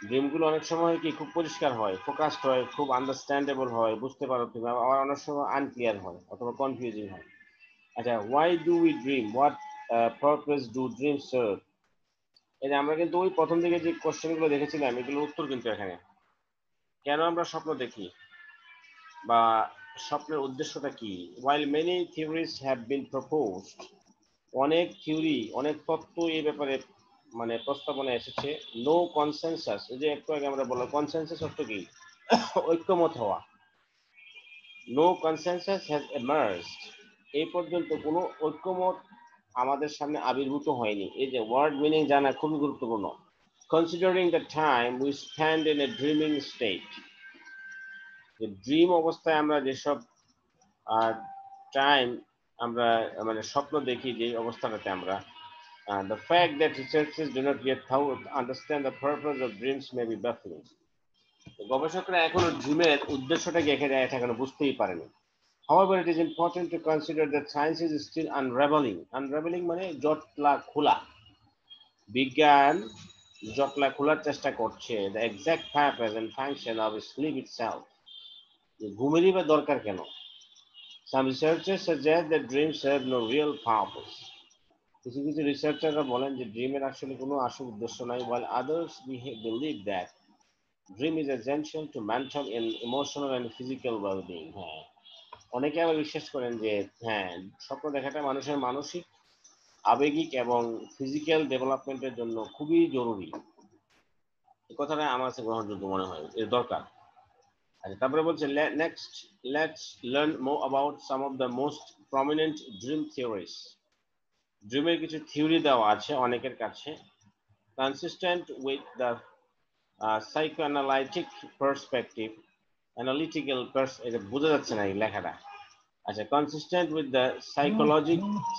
ড্রিমগুলো অনেক সময় কি খুব পরিষ্কার হয়, ফোকাসড হয়, খুব আন্ডারস্ট্যান্ডেবল হয়, বুঝতে পারো তুমি, আবার অনেক সময় আনক্লিয়ার হয় অথবা কনফিউজিং হয়। আচ্ছা, why do we dream, what purpose do dream serve? এই যে আমরা কিন্তু ওই প্রথম দিকে যে কোশ্চেনগুলো দেখেছিলাম এগুলোর উত্তর কিন্তু এখানে। কেন আমরা স্বপ্ন দেখি বা স্বপ্নের উদ্দেশ্যটা কি? while many theories have been proposed, অনেক থিওরি, অনেক তত্ত্ব এই ব্যাপারে মানে প্রস্তাবনা এসেছে। নো কনসেনসাস, এই যে একটু আগে আমরা বললাম কনসেনসাস অর্থ কি? ঐক্যমত হওয়া। নো কনসেনসাস হ্যাজ এমার্জড, এই পর্যন্ত কোনো ঐক্যমত আমাদের সামনে আবির্ভূত হয়নি। এই যে ওয়ার্ড মিনিং জানা খুবই গুরুত্বপূর্ণ। Considering the time we spend in a dreaming state, যে ড্রিম অবস্থায় আমরা যেসব টাইম আমরা মানে স্বপ্ন দেখি, যে অবস্থাটাতে আমরা, the fact that researchers do not yet understand the purpose of dreams may be baffling. গবেষকরা এখনো ড্রিমের উদ্দেশ্যটা কি এখানে এখনো বুঝতেই পারেনি। However, it is important to consider that science is still unraveling. Unraveling মানে জটলা খোলা। বিজ্ঞান জটলা খোলার চেষ্টা করছে, the exact purpose and function of sleep itself, ঘুমেরই বা দরকার কেন? Some researchers suggest that dreams have no real purpose. কিছু কিছু রিসার্চাররা বলেন যে ড্রিমের আসলে কোনো আসল উদ্দেশ্য নাই, while others believe that dream is essential to mental and emotional and physical well-being. হ্যাঁ, অনেকে আবার বিশ্বাস করেন যে হ্যাঁ, স্বপ্ন দেখাটা মানুষের মানসিক, আবেগিক এবং ফিজিক্যাল ডেভেলপমেন্টের জন্য খুবই জরুরি। এই কথাটা আমার কাছে গ্রহণযোগ্য মনে হয়, এর দরকার। আচ্ছা, তারপরে বলছে next let's learn more about some of the most prominent dream theories. ড্রিমের কিছু থিওরি দেওয়া আছে অনেকের কাছে, consistent with the psychoanalytic perspective, analytical এটা বোঝা যাচ্ছে না এই লেখাটা। আচ্ছা, consistent with the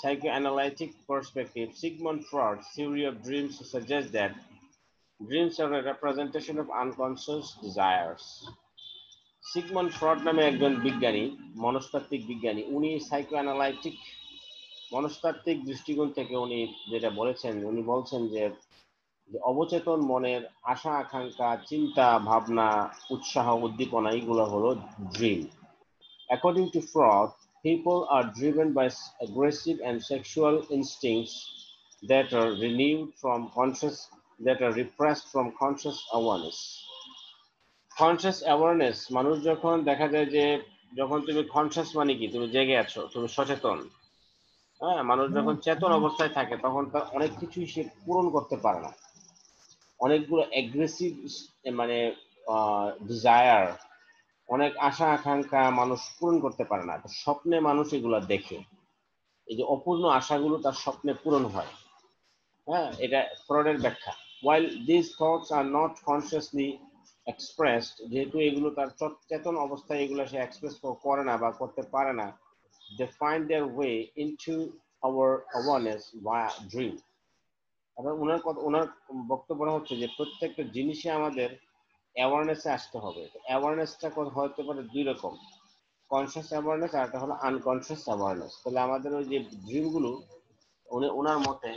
psychoanalytic perspective, Sigmund Freud's theory of dreams suggests that dreams are a representation of unconscious desires. Sigmund fraud নামে একজন বিজ্ঞানী, মনস্তাত্ত্বিক বিজ্ঞানী, উনি সাইকোঅ্যানালাইটিক মনস্তাত্ত্বিক দৃষ্টিকোণ থেকে উনি যেটা বলেছেন, উনি বলছেন যে অবচেতন মনের আশা আকাঙ্ক্ষা, চিন্তা ভাবনা, উৎসাহ, উদ্দীপনা, এগুলো হলো dream. According to Freud, people are driven by aggressive and sexual instincts that are repressed from conscious awareness. Conscious awareness, মানুষ যখন দেখা যায় যে যখন তুমি কনসিয়াস মানে কি, তুমি জেগে আছো, তুমি সচেতন। হ্যাঁ, মানুষ যখন চেতন অবস্থায় থাকে তখন তার অনেক কিছুই সে পূরণ করতে পারে না, অনেকগুলো অ্যাগ্রেসিভ মানে ডিজায়ার, অনেক আশা আকাঙ্ক্ষা মানুষ পূরণ করতে পারে না। স্বপ্নে মানুষ এগুলো দেখে, এই যে অপূর্ণ আশাগুলো তার স্বপ্নে পূরণ হয়। হ্যাঁ, এটা ফ্রয়েডের ব্যাখ্যা। while these thoughts are not consciously expressed, যেহেতু এগুলো তার চেতন অবস্থায় এগুলো সে এক্সপ্রেস করে না বা করতে পারে না, they find their way into our awareness via dream. আবার ওনার বক্তব্য হচ্ছে যে প্রত্যেকটা জিনিসে আমাদের অ্যাওয়ারনেসে আসতে হবে। অ্যাওয়ারনেসটা হতে পারে দুই রকম, কনসিয়াস অ্যাওয়ারনেস আর একটা হলো আনকনসিয়াস অ্যাওয়ারনেস। তাহলে আমাদের ওই যে ড্রিমগুলো ওনার মতে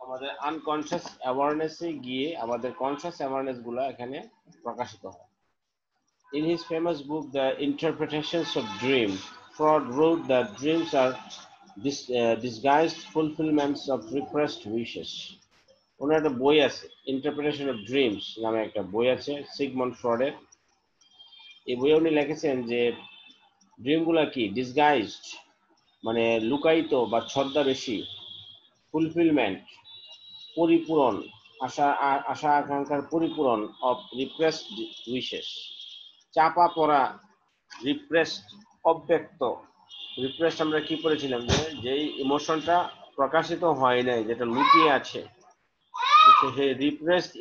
আমাদের আনকনসিয়াস অ্যাওয়ারনেসে গিয়ে আমাদের কনসিয়াস অ্যাওয়ারনেস গুলো এখানে প্রকাশিত হয়। In his famous book The Interpretations of Dreams, Freud wrote that dreams are disguised fulfillments of repressed wishes. ওনার একটা বই আছে, ইন্টারপ্রিটেশন অফ ড্রিমস নামে একটা বই আছে সিগমন্ড ফ্রয়েডের। এই বইয়ে উনি লিখেছেন যে ড্রিমগুলা কি ডিসগাইজড মানে লুকায়িত বা ছদ্মবেশী, ফুলফিলমেন্ট পরিপূরণ, আশা আকাঙ্ক্ষার পরিপূরণ অফ রিপ্রেসড উইশেস, চাপা পড়া, রিপ্রেসড, অব্যক্ত। রিপ্রেসড আমরা কি পড়েছিলাম যে যেই ইমোশনটা প্রকাশিত হয় নাই, যেটা লুকিয়ে আছে, সেই রিপ্রেসড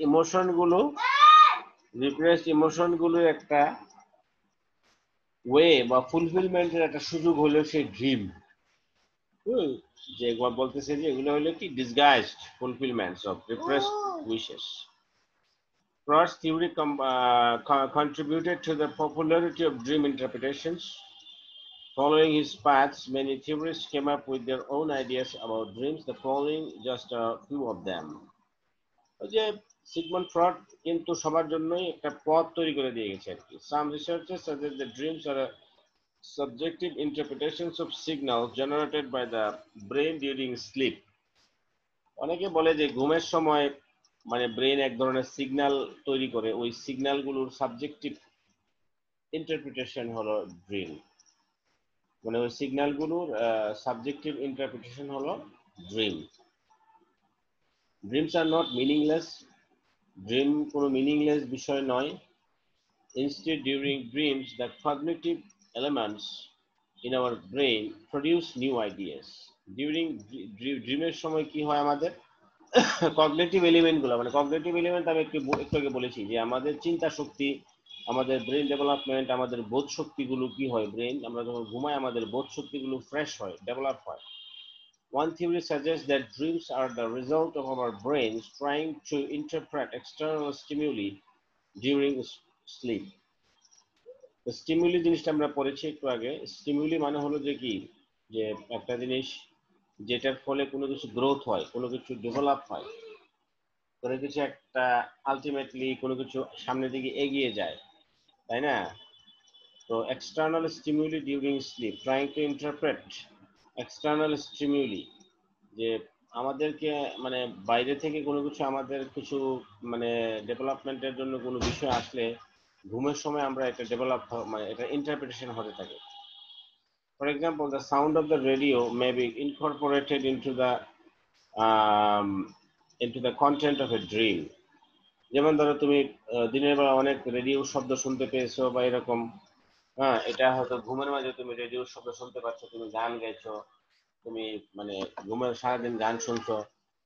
ইমোশনগুলো একটা ওয়ে বা ফুলফিলমেন্টের একটা সুযোগ হলো সেই ড্রিম। যে বলতেছে যে এগুলো হলো কি disguised fulfilments of repressed wishes. Freud's theory contributed to the popularity of dream interpretations. Following his paths, many theorists came up with their own ideas about dreams. The following just a few of them. যে Sigmund Freud কিন্তু সবার জন্যই একটা পথ তৈরি করে দিয়ে গেছে আর কি। Some researchers suggest that dreams are subjective interpretations of signals generated by the brain during sleep. অনেকে বলে যে ঘুমের সময় মানে ব্রেন এক ধরনের সিগন্যাল তৈরি করে, ওই সিগন্যালগুলোর সাবজেক্টিভ ইন্টারপ্রিটেশন হলো ড্রিম। মানে ওই সিগন্যালগুলোর সাবজেক্টিভ ইন্টারপ্রিটেশন হলো dream. Dreams are not meaningless, dream কোনো মিনিংলেস বিষয় নয়। Instead, during dreams, the cognitive elements in our brain produce new ideas. During ড্রিমের সময় কি হয় আমাদের কগনিটিভ এলিমেন্ট গুলো, মানে কগনিটিভ এলিমেন্ট আমি একটু আগে বলেছি যে আমাদের চিন্তা শক্তি, আমাদের ব্রেন ডেভেলপমেন্ট, আমাদের বোধ শক্তিগুলো কি হয়, ব্রেন আমরা যখন ঘুমাই আমাদের বোধ শক্তিগুলো ফ্রেশ হয়, ডেভেলপ হয়। One theory suggests that dreams are the result of our brains trying to interpret external stimuli during sleep. Stimuli জিনিসটা আমরা পড়েছি একটু আগে। স্টিমুলি মানে হলো যে কি, যে একটা জিনিস যেটার ফলে কোনো কিছু গ্রোথ হয়, কোনো কিছু ডেভেলপ হয়, কোনো কিছু একটা আলটিমেটলি কোনো কিছু সামনের দিকে এগিয়ে যায়, তাই না? তো external stimuli during slip, trying to interpret external stimuli, যে আমাদেরকে মানে বাইরে থেকে কোনো কিছু আমাদের কিছু মানে ডেভেলপমেন্টের জন্য কোনো বিষয় আসলে ঘুমের সময় আমরা এটা ডেভেলপ মানে এটা ইন্টারপ্রিটেশন হতে থাকে। For example, the sound of the radio may be Incorporated into the content of a dream. যেমন ধরো তুমি দিনের বেলা অনেক রেডিও শব্দ শুনতে পেয়েছো বা এরকম, হ্যাঁ, এটা হয়তো ঘুমের মাঝে তুমি রেডিও শব্দ শুনতে পাচ্ছ, তুমি গান গাইছো, তুমি মানে ঘুমের সারাদিন গান শুনছো,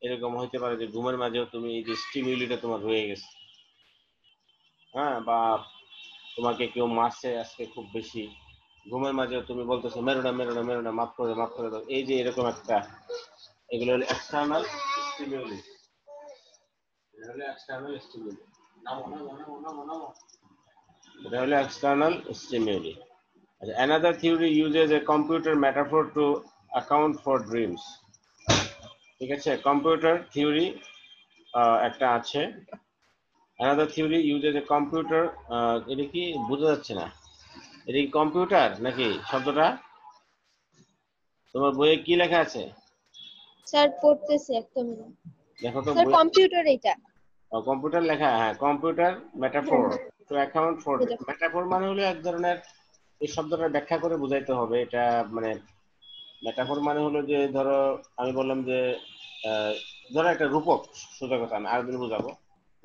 এরকম হইতে পারে যে ঘুমের মাঝেও তুমি এই যে স্টিমিউলিটা তোমার রয়ে গেছে, হ্যাঁ, বা তোমাকে কেউ মারছে আজকে খুব বেশি, ঘুমের মাঝেও তুমি বলতেছো মেরো না মেরো না মেরো না, মাফ করে দাও, এই যে এরকম একটা, এগুলো হলো এক্সটার্নাল স্টিমিউলি, এটা হলো এক্সটার্নাল স্টিমিউলি, এটা হলো external stimuli. Another theory uses a computer metaphor to account for dreams. ঠিক আছে, কম্পিউটার থিওরি একটা আছে। Another theory uses a computer, এটা কি বোঝা যাচ্ছে না, এটা কি কম্পিউটার নাকি শব্দটা? তোমার বইয়ে কি লেখা আছে? স্যার পড়তেছি একটা মিনিট। দেখো তো স্যার বই, কম্পিউটার এটা। কম্পিউটার লেখা, হ্যাঁ, কম্পিউটার হ্যাঁ মেটাফোর হ্যাঁ টু অ্যাকাউন্ট ফর, এটা। মেটাফোর মানে হলো এক ধরনের, এই শব্দটা ব্যাখ্যা করে বুঝাইতে হবে এটা, মানে মেটাফোর মানে হলো যে ধরো আমি বললাম যে আহ, ধরো একটা রূপক, সোজা কথা আমি আরেকদিন বুঝাবো,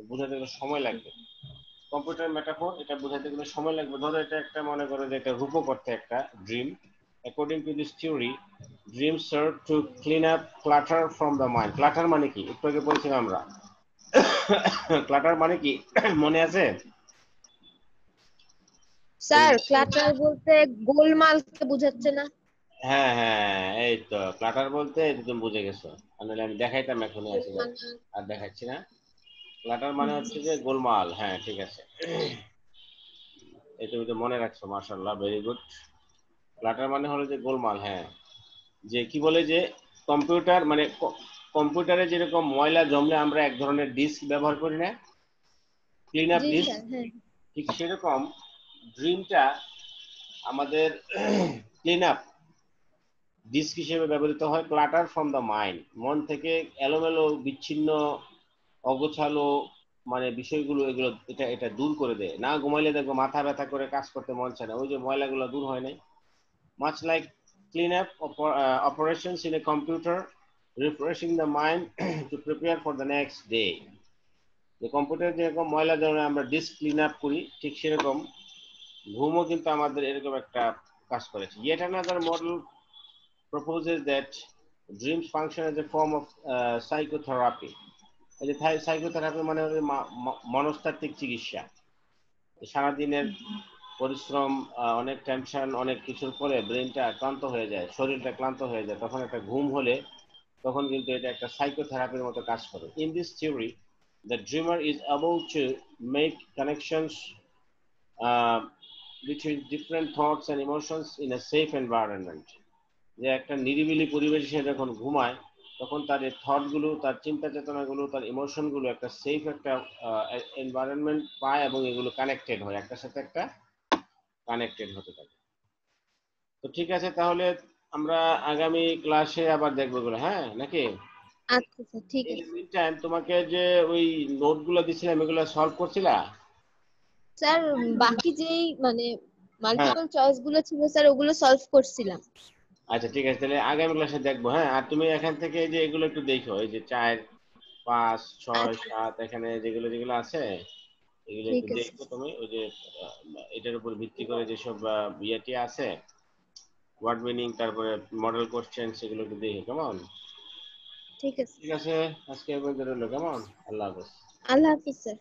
বুঝাতে গেলে সময় লাগবে। কম্পিউটার মেটাফোর এটা বুঝাতে গেলে সময় লাগবে। ধরো এটা একটা, মনে করো যে একটা রূপক অর্থে একটা dream, according to this theory dream serve to clean up clutter from the mind. Clutter মানে কি একটু আগে বলছিলাম আমরা, ক্লাটার মানে কি মনে আছে? ওই, স্যার ক্লাটার বলতে গোলমালকে বোঝাচ্ছে না? হ্যাঁ হ্যাঁ, এই তো ক্লাটার বলতে এই তো তুমি বুঝে গেছো, নাহলে আমি দেখাইতাম এখনই আছে, গোলমাল। আর দেখাচ্ছি না। ক্লাটার মানে হুম, হচ্ছে যে গোলমাল, হ্যাঁ ঠিক আছে, এই তুমি তো মনে রাখছো, মাশাআল্লাহ, ভেরি গুড। ক্লাটার মানে হলো যে গোলমাল, হ্যাঁ, যে কি বলে যে কম্পিউটার মানে কম্পিউটারে যেরকম ময়লা জমলে আমরা এক ধরনের ডিস্ক ব্যবহার করি না, ক্লিন আপ জি ডিস্ক, স্যার হ্যাঁ। ঠিক সেরকম ড্রিমটা আমাদের ক্লিন আপ ডিস্ক হিসেবে ব্যবহৃত হয়। ক্লাটার ফ্রম দ্য মাইন্ড, মন থেকে এলোমেলো বিচ্ছিন্ন অগোছালো মানে বিষয়গুলো, এগুলো এটা এটা দূর করে দেয়। না ঘুমাইলে দেখবো মাথা ব্যথা করে কাজ করতে মন চায় না, ওই যে ময়লাগুলো দূর হয় নাই। Much like clean up operations in a computer, refreshing the mind to prepare for the next day. যে কম্পিউটার যেরকম ময়লা যেমন আমরা ডিস্ক ক্লিন আপ করি, ঠিক সেরকম ঘুমও কিন্তু আমাদের এরকম একটা কাজ করেছে। Yet another model proposes that dreams function as a form of psychotherapy. এই যে সাইকোথেরাপি মানে হলো মনস্তাত্ত্বিক চিকিৎসা। সারাদিনের পরিশ্রম, অনেক টেনশন, অনেক কিছুর পরে ব্রেনটা ক্লান্ত হয়ে যায়, শরীরটা ক্লান্ত হয়ে যায়, তখন একটা ঘুম হলে তখন কিন্তু এটা একটা সাইকোথেরাপির মতো কাজ করে। In this theory the dreamer is able to make connections between different thoughts and emotions in a safe environment. যে একটা নিরিবিলি পরিবেশে সে যখন ঘুমায় তখন তার এই থট গুলো, তার চিন্তা চেতনা গুলো, তার ইমোশন গুলো একটা সেফ একটা এনভায়রনমেন্ট পায় এবং এগুলো কানেক্টেড হয়, একটার সাথে একটা কানেক্টেড হতে থাকে। তো ঠিক আছে, তাহলে আমরা আগামী ক্লাসে আবার দেখবো এগুলো, হ্যাঁ নাকি? আচ্ছা স্যার ঠিক এই আছে। মিন টাইম তোমাকে যে ওই নোট গুলো দিছিলাম এগুলো সলভ করছিলা? স্যার বাকি যেই মানে হ্যাঁ, মাল্টিপল চয়েস গুলো ছিল স্যার ওগুলো সলভ করছিলাম। আচ্ছা ঠিক আছে, তাহলে আগামী ক্লাসে দেখবো, হ্যাঁ। আর তুমি এখান থেকে এই যে এগুলো একটু দেখো, এই যে 4, 5, 6, আচ্ছা 7 এখানে যেগুলো যেগুলো আছে এগুলো ঠিক একটু আছে। দেখো তুমি, ওই যে এটার উপর ভিত্তি করে যেসব ইয়েটি আছে, ওয়ার্ড মিনিং, তারপরে মডেল কোশ্চেন, সেগুলো একটু দেখো, কেমন? ঠিক আছে। ঠিক আছে, আজকে এই পর্যন্ত রইলো, কেমন? আল্লাহ হাফেজ। আল্লাহ হাফিজ স্যার।